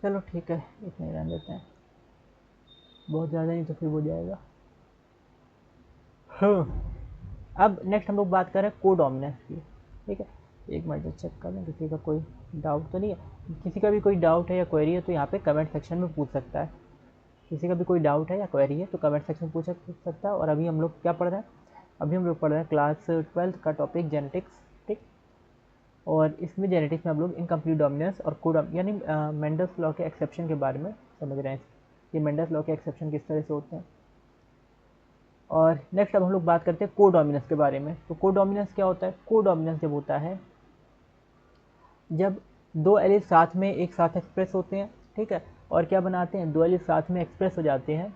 चलो ठीक है, इतना ही रहने देते हैं, बहुत ज़्यादा नहीं तो फिर हो जाएगा। हाँ, अब नेक्स्ट हम लोग बात कर रहे हैं को डोमिनेंस की। ठीक है, एक मिनट चेक कर लें किसी का कोई डाउट तो नहीं है। किसी का भी कोई डाउट है या क्वेरी है तो यहाँ पे कमेंट सेक्शन में पूछ सकता है। किसी का भी कोई डाउट है या क्वेरी है तो कमेंट सेक्शन में पूछ सकता है। और अभी हम लोग क्या पढ़ रहे हैं, अभी हम लोग पढ़ रहे हैं क्लास 12 का टॉपिक जेनेटिक्स। ठीक, और इसमें जेनेटिक्स में हम लोग इनकम्प्लीट डोमिनेंस और को यानी मेंडल्स लॉ के एक्सेप्शन के बारे में समझ रहे हैं। ये मेंडल्स लॉ के एक्सेप्शन किस तरह से होते हैं। और नेक्स्ट अब हम लोग बात करते हैं को डोमिनेंस के बारे में। तो को डोमिनेंस क्या होता है, को डोमिनेंस जब होता है जब दो एलिल साथ में एक साथ एक्सप्रेस होते हैं। ठीक है, और क्या बनाते हैं, दो एलिल साथ में एक्सप्रेस हो जाते हैं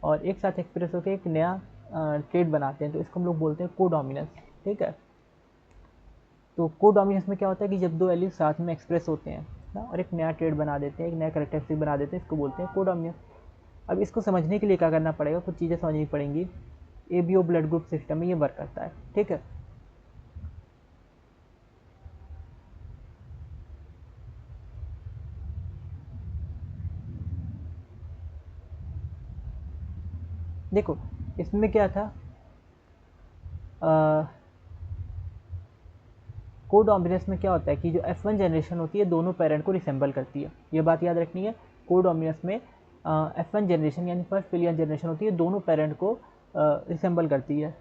और एक साथ एक्सप्रेस होकर एक नया ट्रेड बनाते हैं, तो इसको हम लोग बोलते हैं को डोमिनेंस। ठीक है, तो को डोमिनेंस में क्या होता है कि जब दो एलिल साथ में एक्सप्रेस होते हैं ना और एक नया ट्रेड बना देते हैं, एक नया कैरेक्टरिस्टिक बना देते हैं, इसको बोलते हैं को डोमिनेंस। अब इसको समझने के लिए क्या करना पड़ेगा, कुछ चीज़ें समझनी पड़ेंगी। एबीओ ब्लड ग्रुप सिस्टम में ये वर्क करता है। ठीक है, देखो इसमें क्या था, को डोमिनेंस में क्या होता है कि जो F1 जनरेशन होती है दोनों पेरेंट को रिसेंबल करती है, ये बात याद रखनी है। को डोमिनेंस में F1 जनरेशन यानी फर्स्ट फिलियन जनरेशन होती है दोनों पेरेंट को रिसेंबल करती है।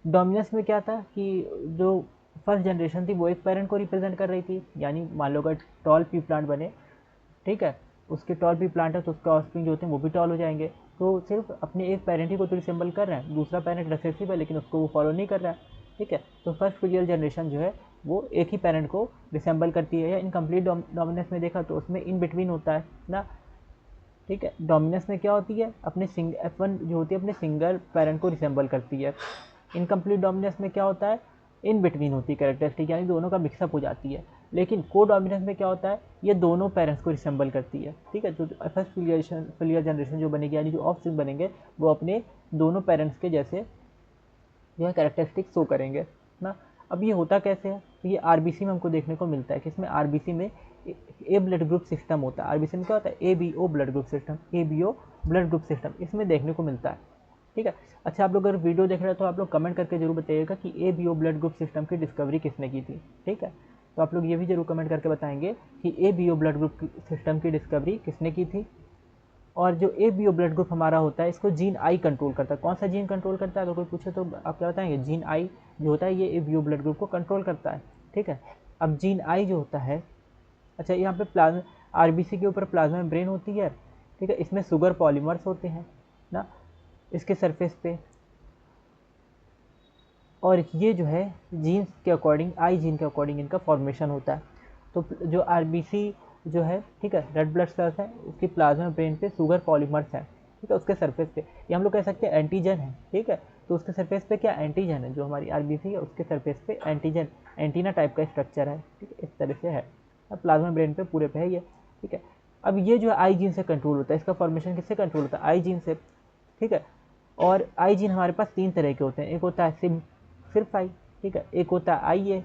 डोमिनेंस में क्या था कि जो फर्स्ट जनरेशन थी वो एक पेरेंट को रिप्रेजेंट कर रही थी, यानी मान लो अगर टॉल पी प्लांट बने, ठीक है, उसके टॉल पी प्लांट है तो उसके ऑफस्प्रिंग जो होते हैं वो भी टॉल हो जाएंगे। तो सिर्फ अपने एक पेरेंट ही को तो रिसेंबल कर रहे हैं, दूसरा पेरेंट रिसेसिव है लेकिन उसको वो फॉलो नहीं कर रहा है। ठीक है, तो फर्स्ट फिलियल जनरेशन जो है वो एक ही पेरेंट को रिसेंबल करती है। या इनकम्प्लीट डोमिनेंस में देखा तो उसमें इन बिटवीन होता है ना। ठीक है, डोमिनेंस में क्या होती है, अपने F1 जो होती है अपने सिंगल पेरेंट को रिसेंबल करती है। इनकम्प्लीट डोमिनेंस में क्या होता है, इन बिटवीन होती है कैरेक्टरिस्टिक, यानी दोनों का मिक्सअप हो जाती है। लेकिन को डोमिनेंस में क्या होता है, ये दोनों पेरेंट्स को रिसेंबल करती है, ठीक है। तो फर्स्ट फिलियर जनरेशन जो बनेगी, यानी जो ऑफस्प्रिंग बनेंगे वो अपने दोनों पेरेंट्स के जैसे जो है कैरेक्टरिस्टिक शो करेंगे ना। अब ये होता कैसे है, तो ये आरबीसी में हमको देखने को मिलता है कि इसमें आरबीसी में ए ब्लड ग्रुप सिस्टम होता है। आरबीसी में क्या होता है, A B O blood group system, A B O blood group system इसमें देखने को मिलता है, ठीक है। अच्छा, आप लोग अगर वीडियो देख रहे हो तो आप लोग कमेंट करके जरूर बताइएगा कि A B O blood group system की डिस्कवरी किसने की थी, ठीक है। तो आप लोग ये भी जरूर कमेंट करके बताएंगे कि A B O blood group system की डिस्कवरी किसने की थी। और जो A B O blood group हमारा होता है, इसको जीन आई कंट्रोल करता है। कौन सा जीन कंट्रोल करता है, अगर कोई पूछे तो आप क्या बताएंगे, जीन आई जो होता है ये A B O blood group को कंट्रोल करता है, ठीक है। अब जीन आई जो होता है, अच्छा यहाँ पे प्लाज्मा आरबीसी के ऊपर प्लाज्मा मेम्ब्रेन होती है, ठीक है। इसमें शुगर पॉलीमर्स होते हैं ना इसके सरफेस पे, और ये जो है जीन्स के अकॉर्डिंग, आई जीन के अकॉर्डिंग इनका फॉर्मेशन होता है। तो जो आरबीसी जो है, ठीक है, रेड ब्लड सेल्स है, उसकी प्लाज्मा मेम्ब्रेन पे शुगर पॉलीमर्स है, ठीक है, उसके सरफेस पे ये हम लोग कह सकते हैं एंटीजन है, ठीक है। तो उसके सरफेस पे क्या एंटीजन है, जो हमारी आरबीसी है उसके सरफेस पे एंटीजन, एंटीना टाइप का स्ट्रक्चर है, ठीक है, इस तरह से है। अब प्लाज्मा मेम्ब्रेन पे पूरे पे है ये, ठीक है। अब ये जो है आई जीन से कंट्रोल होता है, इसका फॉर्मेशन किससे कंट्रोल होता है, आई जीन से, ठीक है। और आई जीन हमारे पास तीन तरह के होते हैं, एक होता है सिर्फ आई, ठीक है, एक होता है आई ए,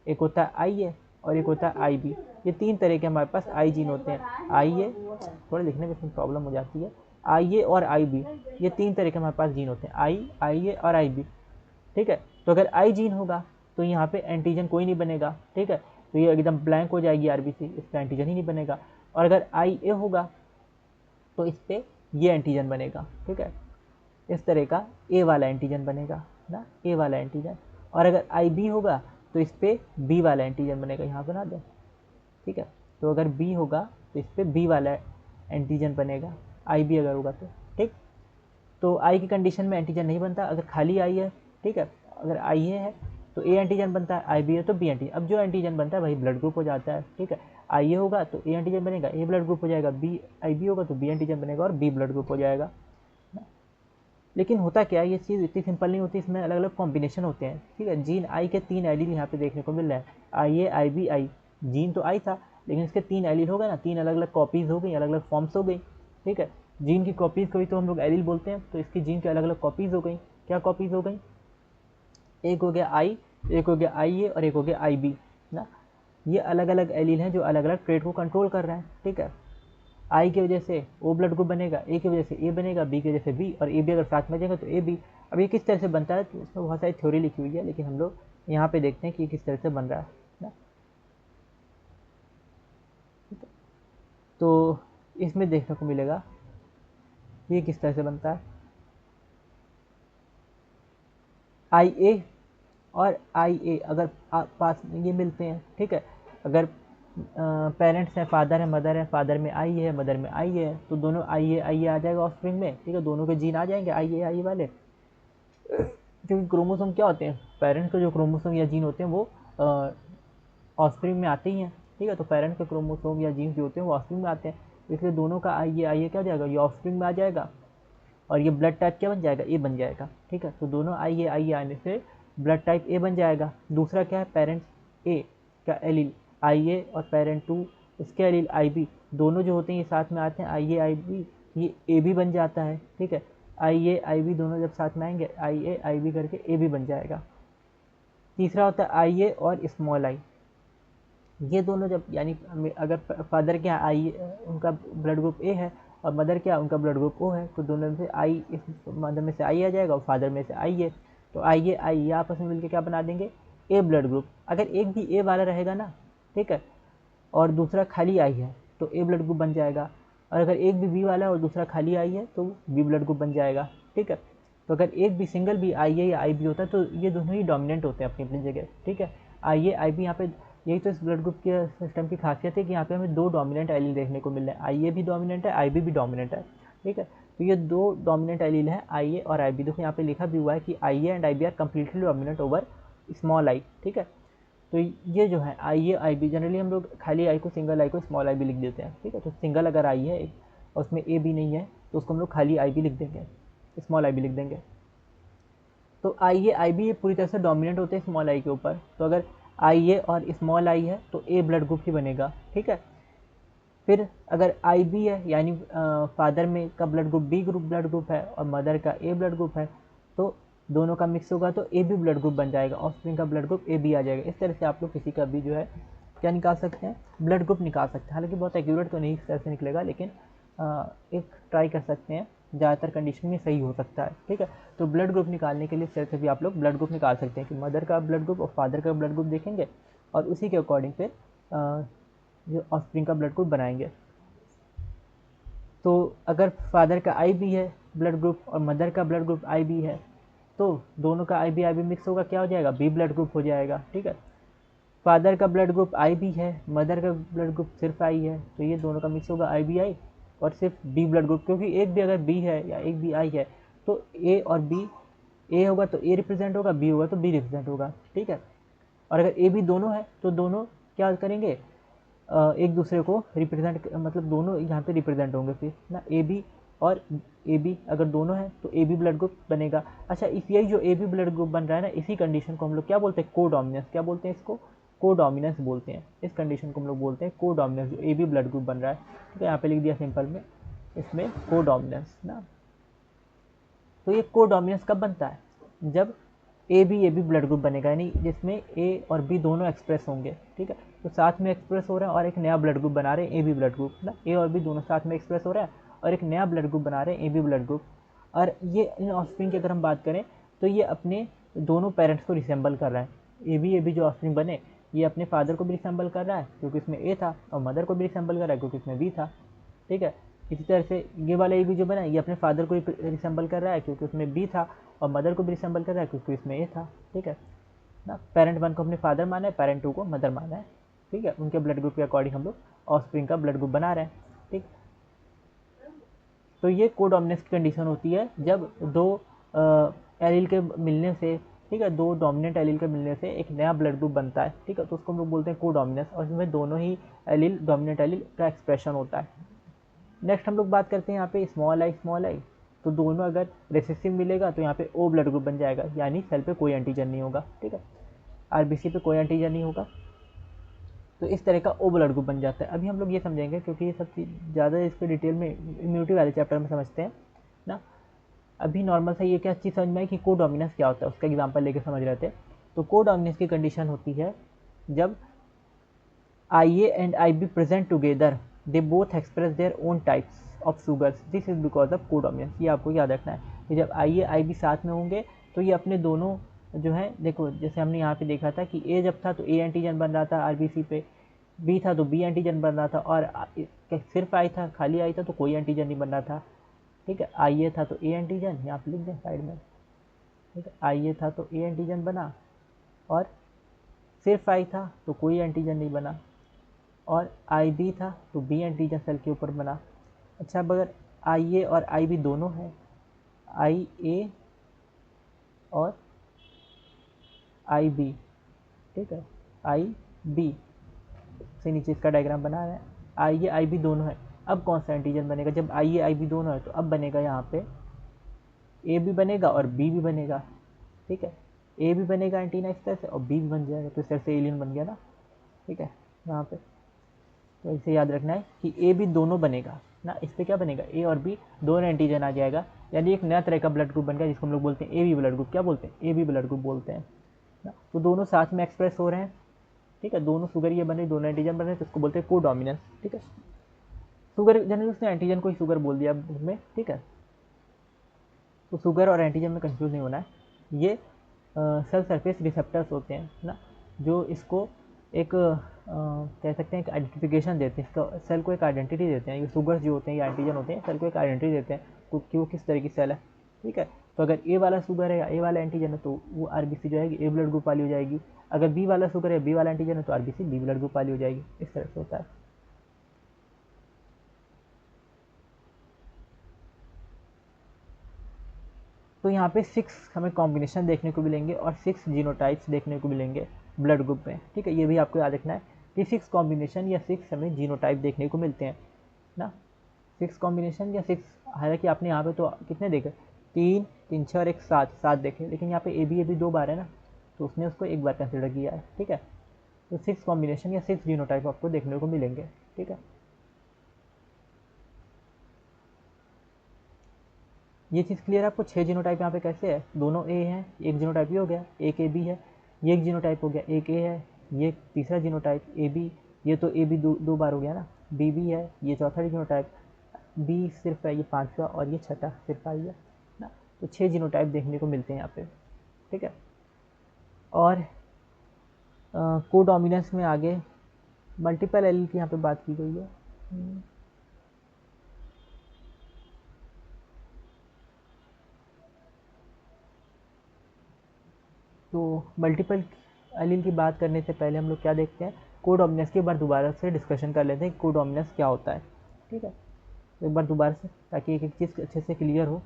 एक होता है आई ए और एक होता है आई बी। ये तीन तरह के हमारे पास आई जीन होते हैं। आई ए, थोड़ा लिखने में इसमें प्रॉब्लम हो जाती है, आई ए और आई बी, ये तीन तरह के हमारे पास जीन होते हैं, आई ए और आई बी, ठीक है। तो अगर आई जीन होगा तो यहाँ पे एंटीजन कोई नहीं बनेगा, ठीक है, तो ये एकदम ब्लैंक हो जाएगी आरबीसी, इस पर एंटीजन ही नहीं बनेगा। और अगर आई ए होगा तो इस पर ये एंटीजन बनेगा, ठीक है, इस तरह का ए वाला एंटीजन बनेगा ना, ए वाला एंटीजन। और अगर आई बी होगा तो इस पर बी वाला एंटीजन बनेगा, यहाँ बना दें, ठीक है। तो अगर बी होगा तो इस पर बी वाला एंटीजन बनेगा, आई बी अगर होगा तो, ठीक। तो आई की कंडीशन में एंटीजन नहीं बनता, अगर खाली आई है, ठीक है, अगर आई है तो ए एंटीजन बनता है, आई बी है तो बी एंटीजन। अब जो एंटीजन बनता है वही ब्लड ग्रुप हो जाता है, ठीक है। आई ए होगा तो ए एंटीजन बनेगा, ए ब्लड ग्रुप हो जाएगा, बी आई बी होगा तो बी एंटीजन बनेगा और बी ब्लड ग्रुप हो जाएगा। लेकिन होता क्या है, ये चीज़ इतनी सिंपल नहीं होती, इसमें अलग अलग कॉम्बिनेशन होते हैं, ठीक है। जीन आई के तीन एलील यहाँ पे देखने को मिल रहा है, आई ए आई बी आई, जीन तो आई था लेकिन इसके तीन एलील हो गए ना, तीन अलग अलग कॉपीज़ हो गई, अलग अलग फॉर्म्स हो गई, ठीक है। जीन की कॉपीज़ को ही तो हम लोग एलील बोलते हैं, तो इसकी जीन की अलग अलग कॉपीज़ हो गई। क्या कॉपीज़ हो गई, एक हो गया आई, एक हो गया आई ए और एक हो गया आई बी ना। ये अलग अलग एलील हैं जो अलग अलग ट्रेड को कंट्रोल कर रहे हैं, ठीक है। आई की वजह से ओ ब्लड ग्रुप बनेगा, ए की वजह से ए बनेगा, बी की वजह से बी, और ए बी अगर साथ में जाएगा तो ए बी। अब ये किस तरह से बनता है, तो इसमें बहुत सारी थ्योरी लिखी हुई है, लेकिन हम लोग यहाँ पे देखते हैं कि किस तरह से बन रहा है ना। तो इसमें देखने को मिलेगा ये किस तरह से बनता है, आई ए और आई ए अगर पास में ये मिलते हैं, ठीक है। अगर पेरेंट्स हैं, फादर है मदर है, फादर में आई है मदर में आई है, तो दोनों आई ए आ जाएगा ऑफस्प्रिंग में, ठीक है, दोनों के जीन आ जाएंगे आई वाले। क्योंकि क्रोमोसोम क्या होते हैं, पेरेंट्स के जो क्रोमोसोम या जीन होते हैं वो ऑफस्प्रिंग में आते ही हैं, ठीक है। तो पेरेंट्स के क्रोमोसोम या जीन जो होते हैं वो ऑफस्प्रिंग में आते हैं, इसलिए दोनों का आई ए क्या हो जाएगा, ये ऑफस्प्रिंग में आ जाएगा और ये ब्लड टाइप क्या बन जाएगा, ए बन जाएगा, ठीक है। तो दोनों आई ए आने से ब्लड टाइप ए बन जाएगा। दूसरा क्या है, पेरेंट्स ए का एलील आई ए और पेरेंट टू इसके एलील आई बी, दोनों जो होते हैं ये साथ में आते हैं, आई बी, ये ए भी बन जाता है, ठीक है। आई बी दोनों जब साथ में आएंगे आई बी करके ए भी बन जाएगा। तीसरा होता है आई ए और स्मॉल आई, ये दोनों जब, यानी अगर फादर क्या आई उनका ब्लड ग्रुप ए है और मदर क्या उनका ब्लड ग्रुप ओ है, तो दोनों में से आई, इस मदर में से आई आ जाएगा और फादर में से आई है, तो आई ये आपस में मिलकर क्या बना देंगे, ए ब्लड ग्रुप। अगर एक भी ए वाला रहेगा ना, ठीक है, और दूसरा खाली आई है तो ए ब्लड ग्रुप बन जाएगा, और अगर एक भी बी वाला है और दूसरा खाली आई है तो बी ब्लड ग्रुप बन जाएगा, ठीक है। तो अगर एक भी सिंगल भी आई ए या आई बी होता है तो ये दोनों ही डोमिनेंट होते हैं अपनी अपनी जगह, ठीक है। आई बी यहाँ पे, यही तो इस ब्लड ग्रुप के सिस्टम की खासियत है कि यहाँ पे हमें दो डोमिनेंट एलील देखने को मिल रहे हैं, आई ए भी डोमिनेंट है, आई बी भी डोमिनेंट है, ठीक है। तो ये दो डोमिनेंट एलील है आई ए और आई बी। देखो यहाँ पे लिखा भी हुआ है कि I A and I B are completely dominant over small I, ठीक है। तो ये जो है आई ए आई बी, जनरली हम लोग खाली आई को सिंगल आई को स्मॉल आई बी लिख देते हैं, ठीक है। तो सिंगल अगर आई है और उसमें ए बी नहीं है तो उसको हम लोग खाली आई बी लिख देंगे, स्मॉल आई बी लिख देंगे। तो आई ए आई बी ये पूरी तरह से डोमिनेंट होते हैं स्मॉल आई के ऊपर। तो अगर आई ए और स्मॉल आई है तो ए ब्लड ग्रुप ही बनेगा, ठीक है। फिर अगर आई बी है यानी फादर में का blood group B group blood group है और मदर का ए ब्लड ग्रुप है, तो दोनों का मिक्स होगा तो ए बी ब्लड ग्रुप बन जाएगा, ऑफस्प्रिंग का ब्लड ग्रुप ए बी आ जाएगा। इस तरह से आप लोग किसी का भी जो है क्या निकाल सकते हैं, ब्लड ग्रुप निकाल सकते हैं। हालांकि बहुत एक्यूरेट तो नहीं इस तरह से निकलेगा, लेकिन एक ट्राई कर सकते हैं, ज़्यादातर कंडीशन में सही हो सकता है, ठीक है। तो ब्लड ग्रुप निकालने के लिए इस तरह से भी आप लोग ब्लड ग्रुप निकाल सकते हैं कि मदर का ब्लड ग्रुप और फादर का ब्लड ग्रुप देखेंगे और उसी के अकॉर्डिंग फिर जो ऑफस्प्रिंग का ब्लड ग्रुप बनाएंगे। तो अगर फादर का आई बी है ब्लड ग्रुप और मदर का ब्लड ग्रुप आई बी है, तो दोनों का आई बी मिक्स होगा, क्या हो जाएगा, बी ब्लड ग्रुप हो जाएगा, ठीक है। फादर का ब्लड ग्रुप आई बी है, मदर का ब्लड ग्रुप सिर्फ आई है, तो ये दोनों का मिक्स होगा आई बी आई और सिर्फ बी ब्लड ग्रुप, क्योंकि एक भी अगर बी है या एक भी आई है तो ए और बी, ए होगा तो ए रिप्रेजेंट होगा, बी होगा तो बी रिप्रेजेंट होगा, ठीक है। और अगर ए बी दोनों है तो दोनों क्या करेंगे, एक दूसरे को रिप्रेजेंट, मतलब दोनों यहाँ पे रिप्रेजेंट होंगे फिर ना, ए बी और ए बी अगर दोनों हैं तो ए बी ब्लड ग्रुप बनेगा। अच्छा, इस यही जो ए बी ब्लड ग्रुप बन रहा है ना, इसी कंडीशन को हम लोग क्या बोलते हैं, कोडोमिनेंस। क्या बोलते हैं इसको, कोडोमिनेंस बोलते हैं। इस कंडीशन को हम लोग बोलते हैं कोडोमिनेंस, जो ए बी ब्लड ग्रुप बन रहा है, ठीक है। यहाँ पे लिख दिया सिंपल में, इसमें कोडोमिनेंस ना। तो ये कोडोमिनेंस कब बनता है, जब ए बी ब्लड ग्रुप बनेगा, यानी जिसमें ए और बी दोनों एक्सप्रेस होंगे, ठीक है। तो साथ में एक्सप्रेस हो रहे हैं और एक नया ब्लड ग्रुप बना रहे हैं ए बी ब्लड ग्रुप ना, ए और बी दोनों साथ में एक्सप्रेस हो रहे हैं और एक नया ब्लड ग्रुप बना रहे हैं ए बी ब्लड ग्रुप। और ये इन ऑफस्प्रिंग की अगर हम बात करें तो ये अपने दोनों पेरेंट्स को रिसेंबल कर रहा है। ए बी जो ऑफस्प्रिंग बने ये अपने फादर को भी रिसेंबल कर रहा है क्योंकि इसमें ए था, और मदर को भी रिसेंबल कर रहा है क्योंकि इसमें बी था, ठीक है। इसी तरह से ये वाला ए बी जो बना ये अपने फादर को रिसेंबल कर रहा है क्योंकि उसमें बी था, और मदर को भी रिसेंबल कर रहा है क्योंकि इसमें ए था, ठीक है ना। पेरेंट 1 को अपने फादर माना है, पेरेंट 2 को मदर माना है, ठीक है। उनके ब्लड ग्रुप के अकॉर्डिंग हम लोग ऑफस्प्रिंग का ब्लड ग्रुप बना रहे हैं, ठीक। तो ये कोडोमिनेंस की कंडीशन होती है जब दो एलील के मिलने से, ठीक है, दो डोमिनेंट एलील के मिलने से एक नया ब्लड ग्रुप बनता है, ठीक है। तो उसको हम लोग बोलते हैं कोडोमिनेंस, और इसमें दोनों ही एलील डोमिनेंट एलील का एक्सप्रेशन होता है। नेक्स्ट हम लोग बात करते हैं यहाँ पे स्मॉल आई, तो दोनों अगर रेसेसिव मिलेगा तो यहाँ पे ओ ब्लड ग्रुप बन जाएगा, यानी सेल पे कोई एंटीजन नहीं होगा, ठीक है। आरबीसी पे कोई एंटीजन नहीं होगा, तो इस तरह का ओ ब्लड ग्रुप बन जाता है। अभी हम लोग ये समझेंगे क्योंकि ये सब चीज़ ज़्यादा इस पर डिटेल में इम्यूनिटी वाले चैप्टर में समझते हैं ना। अभी नॉर्मल सा ये क्या चीज़ समझ में आई कि कोडोमिनेंस क्या होता है, उसका एग्जाम्पल लेके समझ रहे थे। तो कोडोमिनेंस की कंडीशन होती है जब I A and I B present together, they both express their own types of sugars, this is because of codominance. ये आपको याद रखना है कि जब आई ए आई बी साथ में होंगे तो ये अपने दोनों जो है, देखो जैसे हमने यहाँ पे देखा था कि ए जब था तो ए एंटीजन बन रहा था आरबीसी पे, बी था तो बी एंटीजन बन रहा था, और सिर्फ आई था, खाली आई था तो कोई एंटीजन नहीं बन रहा था, ठीक है। आई ए था तो ए एंटीजन, यहाँ पे लिख दें साइड में, ठीक है। आई ए था तो ए एंटीजन बना, और सिर्फ आई था तो कोई एंटीजन नहीं बना, और आई बी था तो बी एंटीजन सेल के ऊपर बना। अच्छा, अब अगर आई ए और आई बी दोनों हैं, आई ए और आई बी, ठीक है, आई बी से नीचे इसका डायग्राम बना रहे हैं, आई ए आई बी दोनों है। अब कौन सा एंटीजन बनेगा, जब आई ए आई बी दोनों है तो अब बनेगा यहाँ पे ए भी बनेगा और बी भी बनेगा, ठीक है। ए भी बनेगा एंटीना इस तरह से और बी भी बन जाएगा, तो इस तरह से एलियन बन गया ना, ठीक है। यहाँ पे तो इसे याद रखना है कि ए बी दोनों बनेगा ना, इस पर क्या बनेगा, ए और बी दोनों एंटीजन आ जाएगा, यानी एक नया तरह का ब्लड ग्रुप बन गया जिसको हम लोग बोलते हैं ए बी ब्लड ग्रुप। क्या बोलते हैं, ए बी ब्लड ग्रुप बोलते हैं ना। तो दोनों साथ में एक्सप्रेस हो रहे हैं, ठीक है, दोनों शुगर ये बन रही, दोनों एंटीजन बन रहे हैं, तो इसको बोलते हैं कोडोमिनेंस, ठीक है। शुगर जनरली उसने एंटीजन को ही शुगर बोल दिया इसमें, ठीक है। तो शुगर और एंटीजन में कंफ्यूज नहीं होना है। ये सेल सरफेस रिसेप्टर्स होते हैं ना, जो इसको एक कह सकते हैं एक आइडेंटिफिकेशन देते हैं, इसका सेल को एक आइडेंटिटी देते हैं। ये शुगर्स जो होते हैं या एंटीजन होते हैं सेल को एक आइडेंटिटी देते हैं कि वो किस तरह की सेल है, ठीक है। तो अगर ए वाला शुगर है या ए वाला एंटीजन है तो वो आरबीसी जो है ए ब्लड ग्रुप वाली हो जाएगी, अगर बी वाला शुगर है बी वाला एंटीजन है तो आरबीसी बी ब्लड ग्रुप वाली हो जाएगी, इस तरह से होता है। तो यहाँ पे 6 हमें कॉम्बिनेशन देखने को मिलेंगे और 6 जीनोटाइप्स देखने को मिलेंगे ब्लड ग्रुप में, ठीक है। ये भी आपको याद रखना है कि 6 कॉम्बिनेशन या 6 हमें जीनोटाइप देखने को मिलते हैं ना, 6 कॉम्बिनेशन या 6। हालांकि आपने यहाँ पे तो कितने देखे, 3 3 6 और एक 7 देखे, लेकिन यहाँ पे ए बी 2 बार है ना, तो उसने उसको एक बार कंसिडर किया है, ठीक है। तो 6 कॉम्बिनेशन या 6 जीनोटाइप आपको देखने को मिलेंगे। ठीक है, ये चीज़ क्लियर है आपको। 6 जीनोटाइप यहाँ पे कैसे है, दोनों ए हैं, एक जीनोटाइप ये हो गया, एक ए बी है, ये एक जीनोटाइप हो गया, एक ए है, ये तीसरा जीनोटाइप ए बी, ये तो ए बी दो बार हो गया ना, बी बी है, ये चौथा जीनोटाइप, बी सिर्फ है ये पांचवा, और ये छठा सिर्फ आई है ना। तो 6 जीनोटाइप देखने को मिलते हैं यहाँ पे। ठीक है, और कोडोमिनेंस में आगे मल्टीपल एलील की यहाँ पे बात की गई है। तो मल्टीपल एलील की बात करने से पहले हम लोग क्या देखते हैं, कोडोमिनेंस की एक बार दोबारा से डिस्कशन कर लेते हैं कि कोडोमिनेंस क्या होता है। ठीक है, एक बार दोबारा से, ताकि एक एक चीज़ अच्छे से क्लियर हो।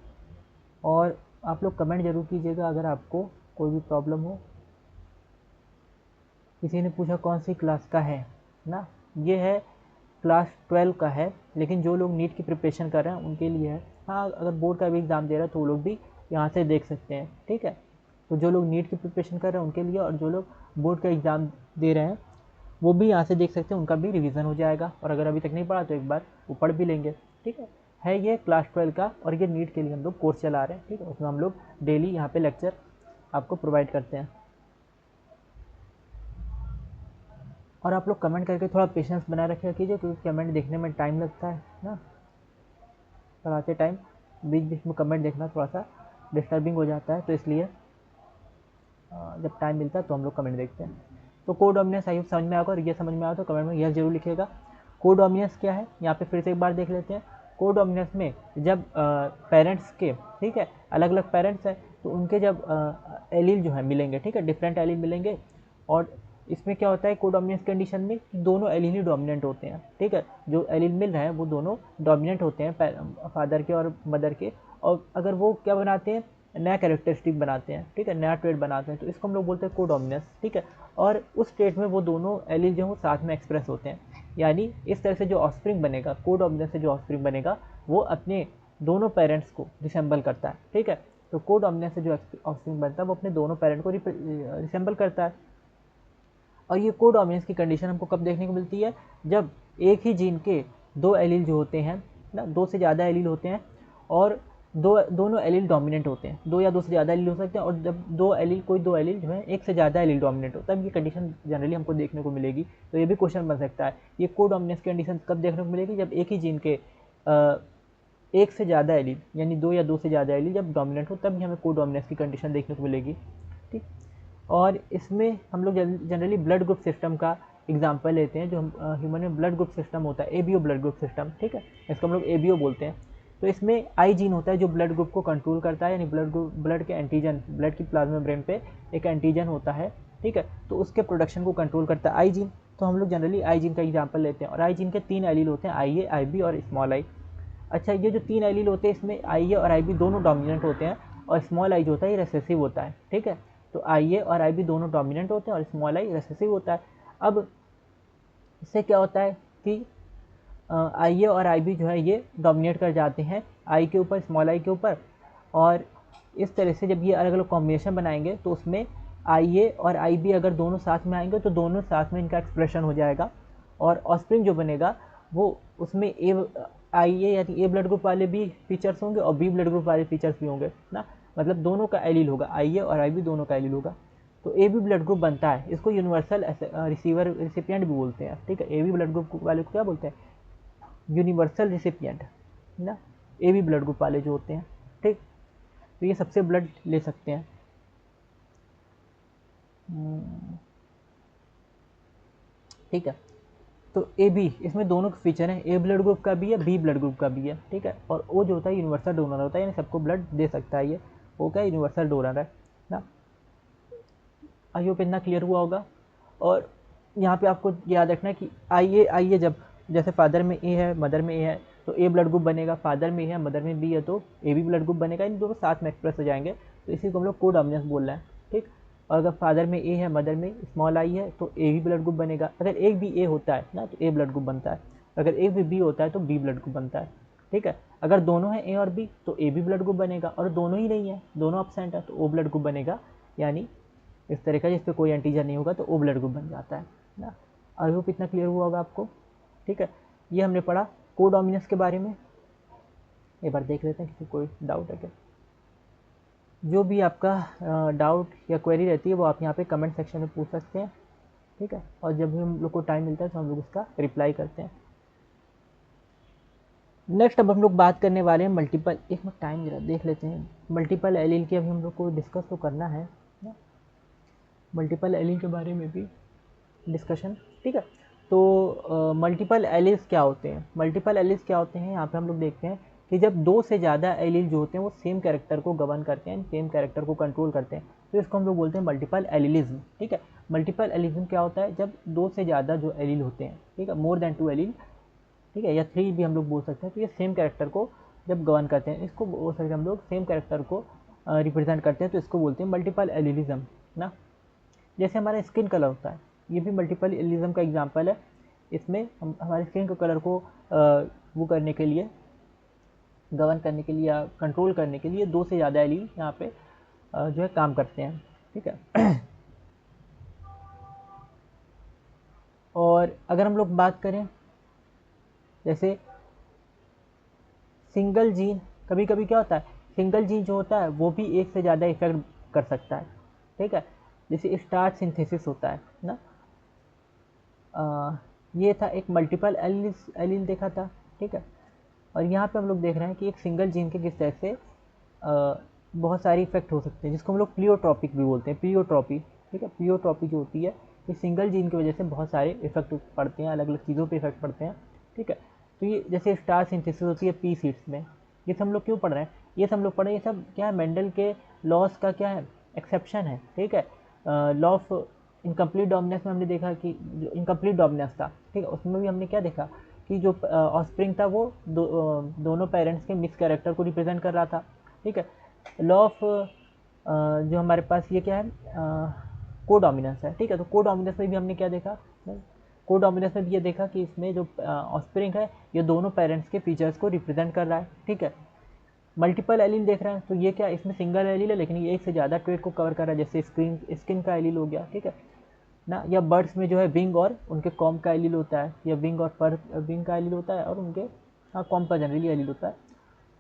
और आप लोग कमेंट जरूर कीजिएगा अगर आपको कोई भी प्रॉब्लम हो। किसी ने पूछा कौन सी क्लास का है ना, ये है क्लास 12 का है, लेकिन जो लोग नीट की प्रिपरेशन कर रहे हैं उनके लिए है। हाँ, अगर बोर्ड का भी एग्ज़ाम दे रहा है तो वो लोग भी यहाँ से देख सकते हैं। ठीक है, तो जो लोग नीट की प्रिपरेशन कर रहे हैं उनके लिए, और जो लोग बोर्ड का एग्ज़ाम दे रहे हैं वो भी यहाँ से देख सकते हैं, उनका भी रिवीजन हो जाएगा। और अगर अभी तक नहीं पढ़ा तो एक बार वो पढ़ भी लेंगे। ठीक है ये क्लास 12 का, और ये नीट के लिए हम लोग कोर्स चला रहे हैं। ठीक है, उसमें हम लोग डेली यहाँ पे लेक्चर आपको प्रोवाइड करते हैं। और आप लोग कमेंट करके थोड़ा पेशेंस बनाए रखिए कीजिए, क्योंकि कमेंट देखने में टाइम लगता है ना, पढ़ाते टाइम बीच बीच में कमेंट देखना थोड़ा सा डिस्टर्बिंग हो जाता है, तो इसलिए जब टाइम मिलता है तो हम लोग कमेंट देखते हैं। तो कोडोमिनेंस आई होप समझ में आएगा, और ये समझ में आया तो कमेंट में यस जरूर लिखिएगा। कोडोमिनेंस क्या है, यहाँ पे फिर से एक बार देख लेते हैं। कोडोमिनेंस में जब पेरेंट्स के, ठीक है, अलग अलग पेरेंट्स हैं, तो उनके जब एलील जो है मिलेंगे, ठीक है, डिफरेंट एलील मिलेंगे, और इसमें क्या होता है कोडोमिनेंस कंडीशन में कि दोनों एलील ही डोमिनेंट होते हैं। ठीक है, जो एलील मिल रहे हैं वो दोनों डोमिनेंट होते हैं, फादर के और मदर के, और अगर वो क्या बनाते हैं, नया कैरेक्टरिस्टिक बनाते हैं। ठीक है, नया ट्रेड बनाते हैं, तो इसको हम लोग बोलते हैं कोडोमिनेंस। ठीक है, और उस ट्रेड में वो दोनों एलील जो है साथ में एक्सप्रेस होते हैं। यानी इस तरह से जो ऑफस्प्रिंग बनेगा, कोडोमिनेंस से जो ऑफस्प्रिंग बनेगा वो अपने दोनों पेरेंट्स को रिसेंबल करता है। ठीक है, तो कोडोमिनेंस से जो ऑफस्प्रिंग बनता है वो अपने दोनों पेरेंट को रिसेंबल करता है। और ये कोडोमिनेंस की कंडीशन हमको कब देखने को मिलती है, जब एक ही जीन के दो एलील जो होते हैं ना, दो से ज़्यादा एलील होते हैं, और दोनों एलील डोमिनेंट होते हैं, दो या दो से ज़्यादा एलील हो सकते हैं, और जब कोई दो एलील जो है एक से ज़्यादा एलील डोमिनेट होता है, ये कंडीशन जनरली हमको देखने को मिलेगी। तो ये भी क्वेश्चन बन सकता है, ये कोडोमिनेंस कंडीशन कब देखने को मिलेगी, जब एक ही जीन के एक से ज़्यादा एलील, यानी दो या दो से ज़्यादा एलील जब डोमिनेंट हो, तब भी हमें कोडोमिनेंस की कंडीशन देखने को मिलेगी। ठीक, और इसमें हम लोग जनरली ब्लड ग्रुप सिस्टम का एग्जांपल लेते हैं, जो हम ह्यूमन में ब्लड ग्रुप सिस्टम होता है, एबीओ ब्लड ग्रुप सिस्टम। ठीक है, इसको हम लोग एबीओ बोलते हैं। तो इसमें आई जीन होता है जो ब्लड ग्रुप को कंट्रोल करता है, यानी ब्लड के एंटीजन, ब्लड की प्लाज्मा मेम्ब्रेन पे एक एंटीजन होता है। ठीक है, तो उसके प्रोडक्शन को कंट्रोल करता है आई जीन। तो हम लोग जनरली आई जीन का एग्जाम्पल लेते हैं, और आई जीन के 3 एलील होते हैं, आई ए, आई बी और स्मॉल आई। अच्छा, ये जो 3 एलील होते हैं इसमें आई ए और आई बी दोनों डोमिनेंट होते हैं, और स्मॉल आई जो होता है ये रिसेसिव होता है। ठीक है, तो आई ए और आई बी दोनों डोमिनेंट होते हैं, और स्मॉल आई रिसेसिव होता है। अब इससे क्या होता है कि आई ए और आई बी जो है ये डोमिनेट कर जाते हैं आई के ऊपर, स्मॉल आई के ऊपर, और इस तरह से जब ये अलग अलग कॉम्बिनेशन बनाएंगे तो उसमें आई ए और आई बी अगर दोनों साथ में आएंगे तो दोनों साथ में इनका एक्सप्रेशन हो जाएगा, और ऑस्प्रिंग जो बनेगा वो उसमें ए आई ए यानी ए ब्लड ग्रुप वाले भी फीचर्स होंगे और बी ब्लड ग्रुप वाले फीचर्स भी होंगे ना, मतलब दोनों का एलील होगा, आई ए और आई बी दोनों का एलील होगा। तो ए बी ब्लड ग्रुप बनता है, इसको यूनिवर्सल रिसीवर रिसिपिएंट भी बोलते हैं। ठीक है, ए बी ब्लड ग्रुप वाले को क्या बोलते हैं, यूनिवर्सल रिसिपिएंट ना, ए बी ब्लड ग्रुप वाले जो होते हैं। ठीक, तो ये सबसे ब्लड ले सकते हैं। ठीक है, तो ए बी, इसमें दोनों के फीचर हैं, ए ब्लड ग्रुप का भी है, बी ब्लड ग्रुप का भी है। ठीक है, और ओ जो होता है यूनिवर्सल डोनर होता है, यानी सबको ब्लड दे सकता है, ये वो क्या यूनिवर्सल डोनर है ना। आई होप इतना क्लियर हुआ होगा। और यहाँ पे आपको याद रखना है कि आई ए जब जैसे फादर में ए है, मदर में ए है, तो ए ब्लड ग्रुप बनेगा, फादर में है, मदर में बी है, तो ए बी ब्लड ग्रुप बनेगा, इन दोनों साथ में एक्सप्रेस हो जाएंगे, तो इसी को हम लोग कोडोमिनेंस बोल रहे हैं। ठीक, और अगर फादर में ए है, मदर में स्मॉल आई है, तो ए बी ब्लड ग्रुप बनेगा। अगर एक भी ए होता है ना तो ए ब्लड ग्रुप बनता है, अगर एक भी बी होता है तो बी ब्लड ग्रुप बनता है। ठीक है, अगर दोनों हैं ए और बी तो ए बी ब्लड ग्रुप बनेगा, और दोनों ही नहीं है, दोनों अपसेंट है, तो ओ ब्लड ग्रुप बनेगा, यानी इस तरह का जिस पे कोई एंटीजन नहीं होगा तो ओ ब्लड ग्रुप बन जाता है। ना। आई होप इतना क्लियर हुआ होगा आपको। ठीक है, ये हमने पढ़ा कोडोमिनस के बारे में। एक बार देख लेते हैं किसी कोई डाउट है क्या। जो भी आपका डाउट या क्वेरी रहती है वो आप यहाँ पे कमेंट सेक्शन में पूछ सकते हैं। ठीक है, और जब भी हम लोग को टाइम मिलता है तो हम लोग उसका रिप्लाई करते हैं। नेक्स्ट अब हम लोग बात करने वाले हैं मल्टीपल, एक मिनट टाइम जरा देख लेते हैं, मल्टीपल एलील की अभी हम लोग को डिस्कस तो करना है ना, मल्टीपल एलील के बारे में भी डिस्कशन। ठीक है, तो मल्टीपल एलील्स क्या होते हैं, मल्टीपल एलील्स क्या होते हैं, यहाँ पे हम लोग देखते हैं कि जब दो से ज़्यादा एलील जो होते हैं वो सेम कैरेक्टर को गवर्न करते हैं, सेम कैरेक्टर को कंट्रोल करते हैं, तो इसको हम लोग बोलते हैं मल्टीपल एलीलिज्म। ठीक है, मल्टीपल एलीलिज्म क्या होता है, जब दो से ज़्यादा जो एलील होते हैं, ठीक है, मोर देन 2 एलील, ठीक है, या 3 भी हम लोग बोल सकते हैं, तो ये सेम कैरेक्टर को जब गवर्न करते हैं, इसको बोल सकते हैं हम लोग सेम कैरेक्टर को रिप्रेजेंट करते हैं, तो इसको बोलते हैं मल्टीपल एलीलिज्म ना। जैसे हमारा स्किन कलर होता है, ये भी मल्टीपल एलीलिज्म का एग्जांपल है। इसमें हम हमारे स्किन के कलर को वो करने के लिए, गवर्न करने के लिए या कंट्रोल करने के लिए दो से ज़्यादा एलील यहाँ पे जो है काम करते हैं। ठीक है, और अगर हम लोग बात करें जैसे सिंगल जीन, कभी कभी क्या होता है, सिंगल जीन जो होता है वो भी एक से ज़्यादा इफेक्ट कर सकता है। ठीक है, जैसे स्टार्च सिंथेसिस होता है ना, ये था एक मल्टीपल एलील देखा था। ठीक है, और यहाँ पे हम लोग देख रहे हैं कि एक सिंगल जीन के किस तरह से बहुत सारी इफेक्ट हो सकते हैं, जिसको हम लोग प्लियोट्रॉपिक भी बोलते हैं, प्लियोट्रॉपी। ठीक है, प्लियोट्रॉपी जो होती है ये सिंगल जीन की वजह से बहुत सारे इफेक्ट पड़ते हैं, अलग अलग चीज़ों पे इफेक्ट पड़ते हैं। ठीक है, तो ये जैसे स्टार सिंथेसिस होती है पी सीड्स में, ये सब हम लोग क्यों पढ़ रहे हैं, ये सब हम लोग पढ़ रहे हैं, ये सब क्या है, मेंडल के लॉस का क्या है, एक्सेप्शन है। ठीक है, लॉ ऑफ इनकम्प्लीट डोमिनेंस में हमने देखा कि जो इनकम्प्लीट डोमिनेंस था, ठीक है, उसमें भी हमने क्या देखा कि जो ऑफस्प्रिंग था वो दोनों पेरेंट्स के मिक्स कैरेक्टर को रिप्रेजेंट कर रहा था। ठीक है, लॉ ऑफ जो हमारे पास ये क्या है, कोडोमिनेंस है। ठीक है, तो कोडोमिनेंस में भी हमने क्या देखा, कोडोमिनेंस में भी ये देखा कि इसमें जो ऑफस्प्रिंग है ये दोनों पेरेंट्स के फीचर्स को रिप्रेजेंट कर रहा है। ठीक है, मल्टीपल एलील देख रहे हैं, तो ये क्या, इसमें सिंगल एलील है लेकिन ये एक से ज़्यादा ट्रेट को कवर कर रहा है, जैसे स्किन का एलील हो गया। ठीक है ना, या बर्ड्स में जो है विंग और उनके कॉम का एलील होता है, या विंग और पर विंग का एलील होता है, और उनके कॉम का जनरली एलील होता है,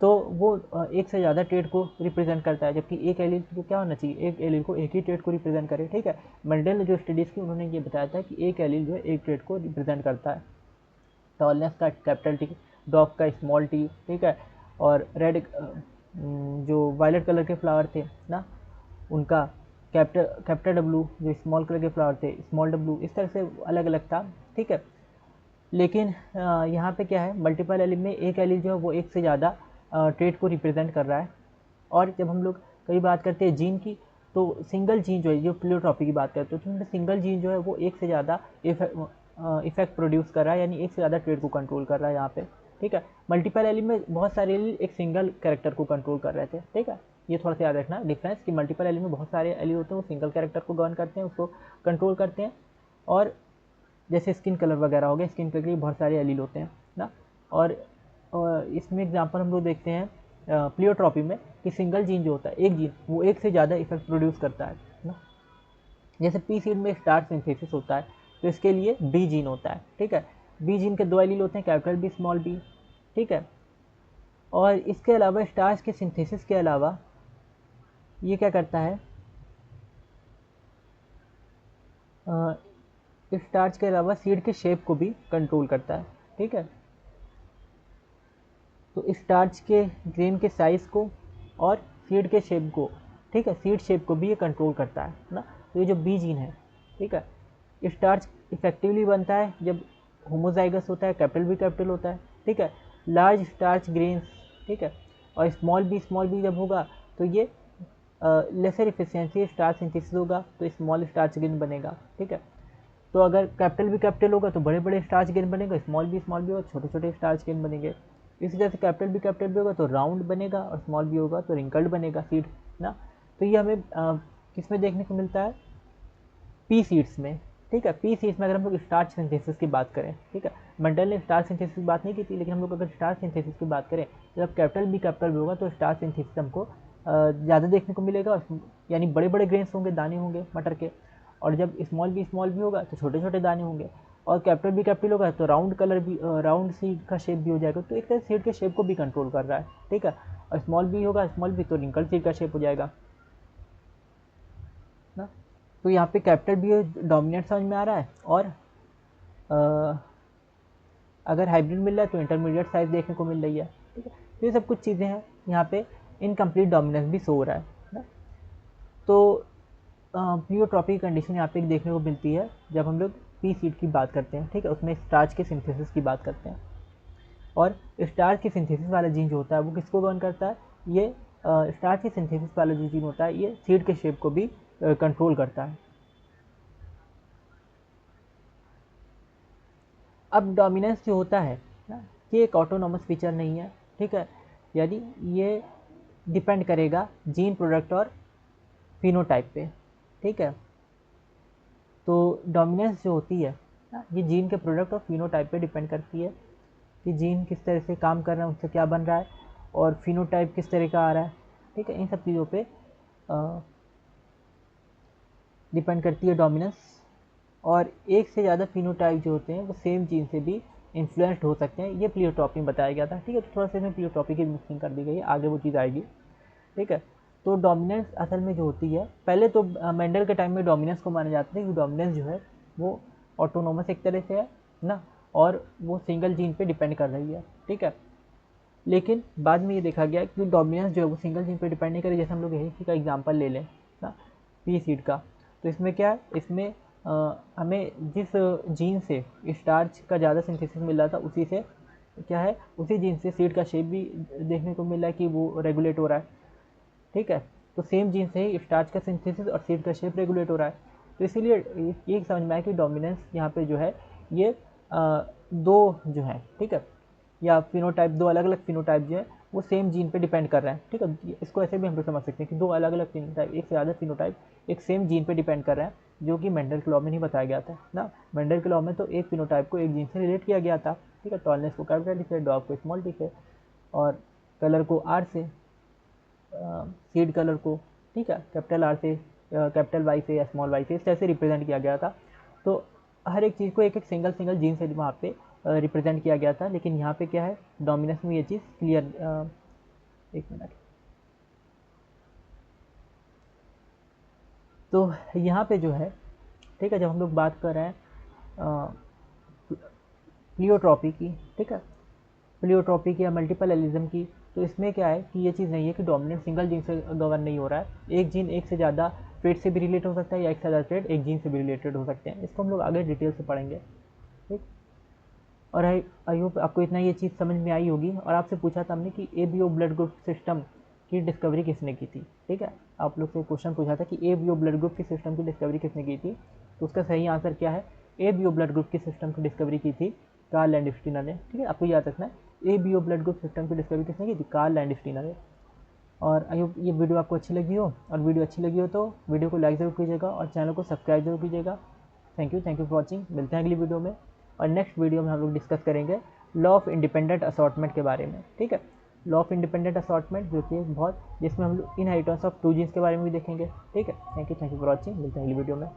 तो वो एक से ज़्यादा ट्रेड को रिप्रेजेंट करता है, जबकि एक एलील को क्या होना चाहिए, एक एलील को एक ही ट्रेड को रिप्रेजेंट करे। ठीक है, मेंडल ने जो स्टडीज़ की उन्होंने ये बताया था कि एक एलील जो है एक ट्रेड को रिप्रेजेंट करता है, टॉलनेस का कैपिटल टी, डॉग का स्मॉल टी। ठीक है, और रेड जो वायलेट कलर के फ्लावर थे ना, उनका कैपिटल डब्लू, जो स्मॉल कलर के फ्लावर थे स्मॉल डब्लू, इस तरह से अलग अलग था। ठीक है, लेकिन यहाँ पे क्या है, मल्टीपल एलील में एक एलील जो है वो एक से ज़्यादा ट्रेट को रिप्रेजेंट कर रहा है। और जब हम लोग कभी बात करते हैं जीन की, तो सिंगल जीन जो है, जो प्लियोट्रॉपी की बात करते हैं, तो सिंगल जीन जो है वो एक से ज़्यादा इफेक्ट प्रोड्यूस कर रहा है, यानी एक से ज़्यादा ट्रेड को कंट्रोल कर रहा है यहाँ पे। ठीक है, मल्टीपल एलील में बहुत सारे एलील एक सिंगल कैरेक्टर को कंट्रोल कर रहे थे। ठीक है, ये थोड़ा सा याद रखना डिफरेंस, कि मल्टीपल एलील में बहुत सारे एलील होते हैं वो सिंगल कैरेक्टर को गवर्न करते हैं, उसको कंट्रोल करते हैं, और जैसे स्किन कलर वगैरह हो गया, स्किन कलर के लिए बहुत सारे एलील होते हैं ना। और इसमें एग्जांपल हम लोग देखते हैं प्लियोट्रॉपी में कि सिंगल जीन जो होता है, एक जीन वो एक से ज़्यादा इफेक्ट प्रोड्यूस करता है ना। जैसे पी सीड में स्टार सिंथेसिस होता है, तो इसके लिए बी जीन होता है। ठीक है, बी जीन के दो एलील होते हैं, कैपिटल बी स्मॉल बी। ठीक है, और इसके अलावा स्टार्च के सिंथेसिस के अलावा ये क्या करता है, स्टार्च के अलावा सीड के शेप को भी कंट्रोल करता है। ठीक है, तो स्टार्च के ग्रेन के साइज़ को और सीड के शेप को, ठीक है, सीड शेप को भी ये कंट्रोल करता है ना। तो ये जो बी जीन है, ठीक है, स्टार्च इफेक्टिवली बनता है जब होमोजाइगस होता है, कैपिटल बी कैपिटल होता है। ठीक है, लार्ज स्टार्च ग्रेन्स, ठीक है, और स्मॉल बी जब होगा तो ये लेसर इफिशियंसी स्टार्च सिंथेसिस होगा, तो स्मॉल स्टार्च ग्रेन बनेगा। ठीक है, तो अगर कैपिटल बी कैपिटल होगा तो बड़े बड़े स्टार्च गेन बनेगा, स्मॉल बी होगा छोटे छोटे स्टार्च गेन बनेंगे। इसी तरह से कैपिटल बी होगा तो राउंड बनेगा, और स्मॉल बी होगा तो रिंकल्ड बनेगा सीड ना। तो ये हमें किस में देखने को मिलता है, पी सीड्स में। ठीक है, पी सीड्स में अगर हम लोग स्टार्च सिंथेसिस की बात करें, ठीक है, मेंडल ने स्टार्च सिंथेसिस की बात नहीं की थी, लेकिन हम लोग अगर स्टार्च सिंथेसिस की बात करें, जब कैपिटल बी होगा तो स्टार्च सिंथेसिस हमको ज़्यादा देखने को मिलेगा, यानी बड़े बड़े ग्रेन्स होंगे, दाने होंगे मटर के, और जब स्मॉल भी होगा तो छोटे छोटे दाने होंगे, और कैपिटल होगा तो राउंड सीड का शेप भी हो जाएगा। तो एक तरह सीड के शेप को भी कंट्रोल कर रहा है, ठीक है। और स्मॉल भी तो रिंकल सीड का शेप हो जाएगा ना। तो यहाँ पे कैपिटल बी डोमिनेंट समझ में आ रहा है, और अगर हाइब्रिड मिल रहा है तो इंटरमीडिएट साइज देखने को मिल रही है, ठीक है। तो ये सब कुछ चीज़ें हैं। यहाँ पे इनकम्प्लीट डोमिनेंस भी शो हो रहा है ना। तो प्लियोट्रॉपी की कंडीशन यहाँ पे देखने को मिलती है जब हम लोग पी सीड की बात करते हैं, ठीक है। उसमें स्टार्च के सिंथेसिस की बात करते हैं, और स्टार्च के सिंथेसिस वाला जीन जो होता है वो किसको गवर्न करता है, ये स्टार्च के सिंथेसिस वाला जो जीन होता है ये सीड के शेप को भी कंट्रोल करता है। अब डोमिनेंस जो होता है ना, ये एक ऑटोनॉमस फीचर नहीं है, ठीक है। यानी ये डिपेंड करेगा जीन, प्रोडक्ट और फिनोटाइप पे, ठीक है। तो डोमिनेंस जो होती है ना, ये जीन के प्रोडक्ट और फिनोटाइप पे डिपेंड करती है कि जीन किस तरह से काम कर रहा है, उससे क्या बन रहा है, और फिनोटाइप किस तरह का आ रहा है, ठीक है। इन सब चीज़ों पे डिपेंड करती है डोमिनेंस। और एक से ज़्यादा फिनोटाइप जो होते हैं वो सेम जीन से भी इन्फ्लुएंस्ड हो सकते हैं, ये प्लियोट्रॉपी में बताया गया था, ठीक है। तो थोड़ा सा इसमें प्लियोट्रॉपी की मिक्सिंग कर दी गई है, आगे वो चीज़ आएगी, ठीक है। तो डोमिनेंस असल में जो होती है, पहले तो मेंडल के टाइम में डोमिनेंस को माना जाता है कि डोमिनेंस जो है वो ऑटोनोमस एक तरह से है ना, और वो सिंगल जीन पे डिपेंड कर रही है, ठीक है। लेकिन बाद में ये देखा गया कि डोमिनेंस जो है वो सिंगल जीन पे डिपेंड नहीं करे। जैसे हम लोग यही का एग्जांपल ले लें ना, पी सीड का, तो इसमें क्या है, इसमें हमें जिस जीन से स्टार्च का ज़्यादा सिंथेसिस मिल रहा था उसी से क्या है, उसी जीन से सीड का शेप भी देखने को मिल रहा है कि वो रेगुलेट हो रहा है, ठीक है। तो सेम जीन से ही स्टार्च का सिंथेसिस और सीड का शेप रेगुलेट हो रहा है। तो इसीलिए ये समझ में आया कि डोमिनेंस यहाँ पे जो है ये दो जो है, ठीक है, या फिनोटाइप, दो अलग अलग फिनोटाइप जो है वो सेम जीन पे डिपेंड कर रहे हैं, ठीक है। इसको ऐसे भी हम लोग समझ सकते हैं कि दो अलग अलग फिनोटाइप, एक से ज़्यादा फिनोटाइप एक सेम जीन पे डिपेंड कर रहे हैं, जो कि मेंडल के लॉ में नहीं बताया गया था ना। मेंडल के लॉ में तो एक फिनोटाइप को एक जीन से रिलेट किया गया था, ठीक है। टॉलनेस को कैपिटल डी से, डॉग को स्मॉल डी से, और कलर को आर से, सीड कलर को, ठीक है, कैपिटल आर से, कैपिटल वाई से या स्मॉल वाई से, इस तरह से रिप्रेजेंट किया गया था। तो हर एक चीज़ को एक एक सिंगल जीन से वहाँ पे रिप्रेजेंट किया गया था। लेकिन यहाँ पे क्या है, डोमिनेंस में ये चीज़ क्लियर, एक मिनट, तो यहाँ पे जो है, ठीक है, जब हम लोग बात कर रहे हैं प्लियोट्रॉपी की, ठीक है, प्लियोट्रॉपी की या मल्टीपल एलिज्म की, तो इसमें क्या है कि ये चीज़ नहीं है कि डोमिनेंट सिंगल जीन से गवर्न नहीं हो रहा है। एक जीन एक से ज़्यादा ट्रेड से भी रिलेट हो सकता है, या एक से ज़्यादा ट्रेड एक जीन से भी रिलेटेड हो सकते हैं। इसको हम लोग आगे डिटेल से पढ़ेंगे, ठीक। और आई होप आपको इतना ये चीज़ समझ में आई होगी। और आपसे पूछा था हमने कि ABO ब्लड ग्रुप सिस्टम की डिस्कवरी किसने की थी, ठीक है। आप लोग से क्वेश्चन पूछा था कि ABO ब्लड ग्रुप की सिस्टम की डिस्कवरी किसने की थी, तो उसका सही आंसर क्या है, ABO ब्लड ग्रुप की सिस्टम की डिस्कवरी की थी कार्ल लैंडस्टीनर ने, ठीक है। आपको याद रखना है ABO ब्लड ग्रुप सिस्टम की डिस्कवरी किसने की थी, कार्ल लैंडस्टीनर ने। और आई होप ये वीडियो आपको अच्छी लगी हो, और वीडियो अच्छी लगी हो तो वीडियो को लाइक ज़रूर कीजिएगा और चैनल को सब्सक्राइब जरूर कीजिएगा। Thank you for watching. मिलते हैं अगली वीडियो में, और नेक्स्ट वीडियो में हम लोग डिस्कस करेंगे लॉ ऑफ इंडिपेंडेंट असॉर्टमेंट के बारे में, ठीक है। लॉ ऑफ इंडिपेंडेंट असॉर्टमेंट जो कि बहुत, जिसमें हम लोग इनहेरिटेंस ऑफ टू जीन्स के बारे में भी देखेंगे, ठीक है। Thank you for watching. मिलते हैं अगली वीडियो में।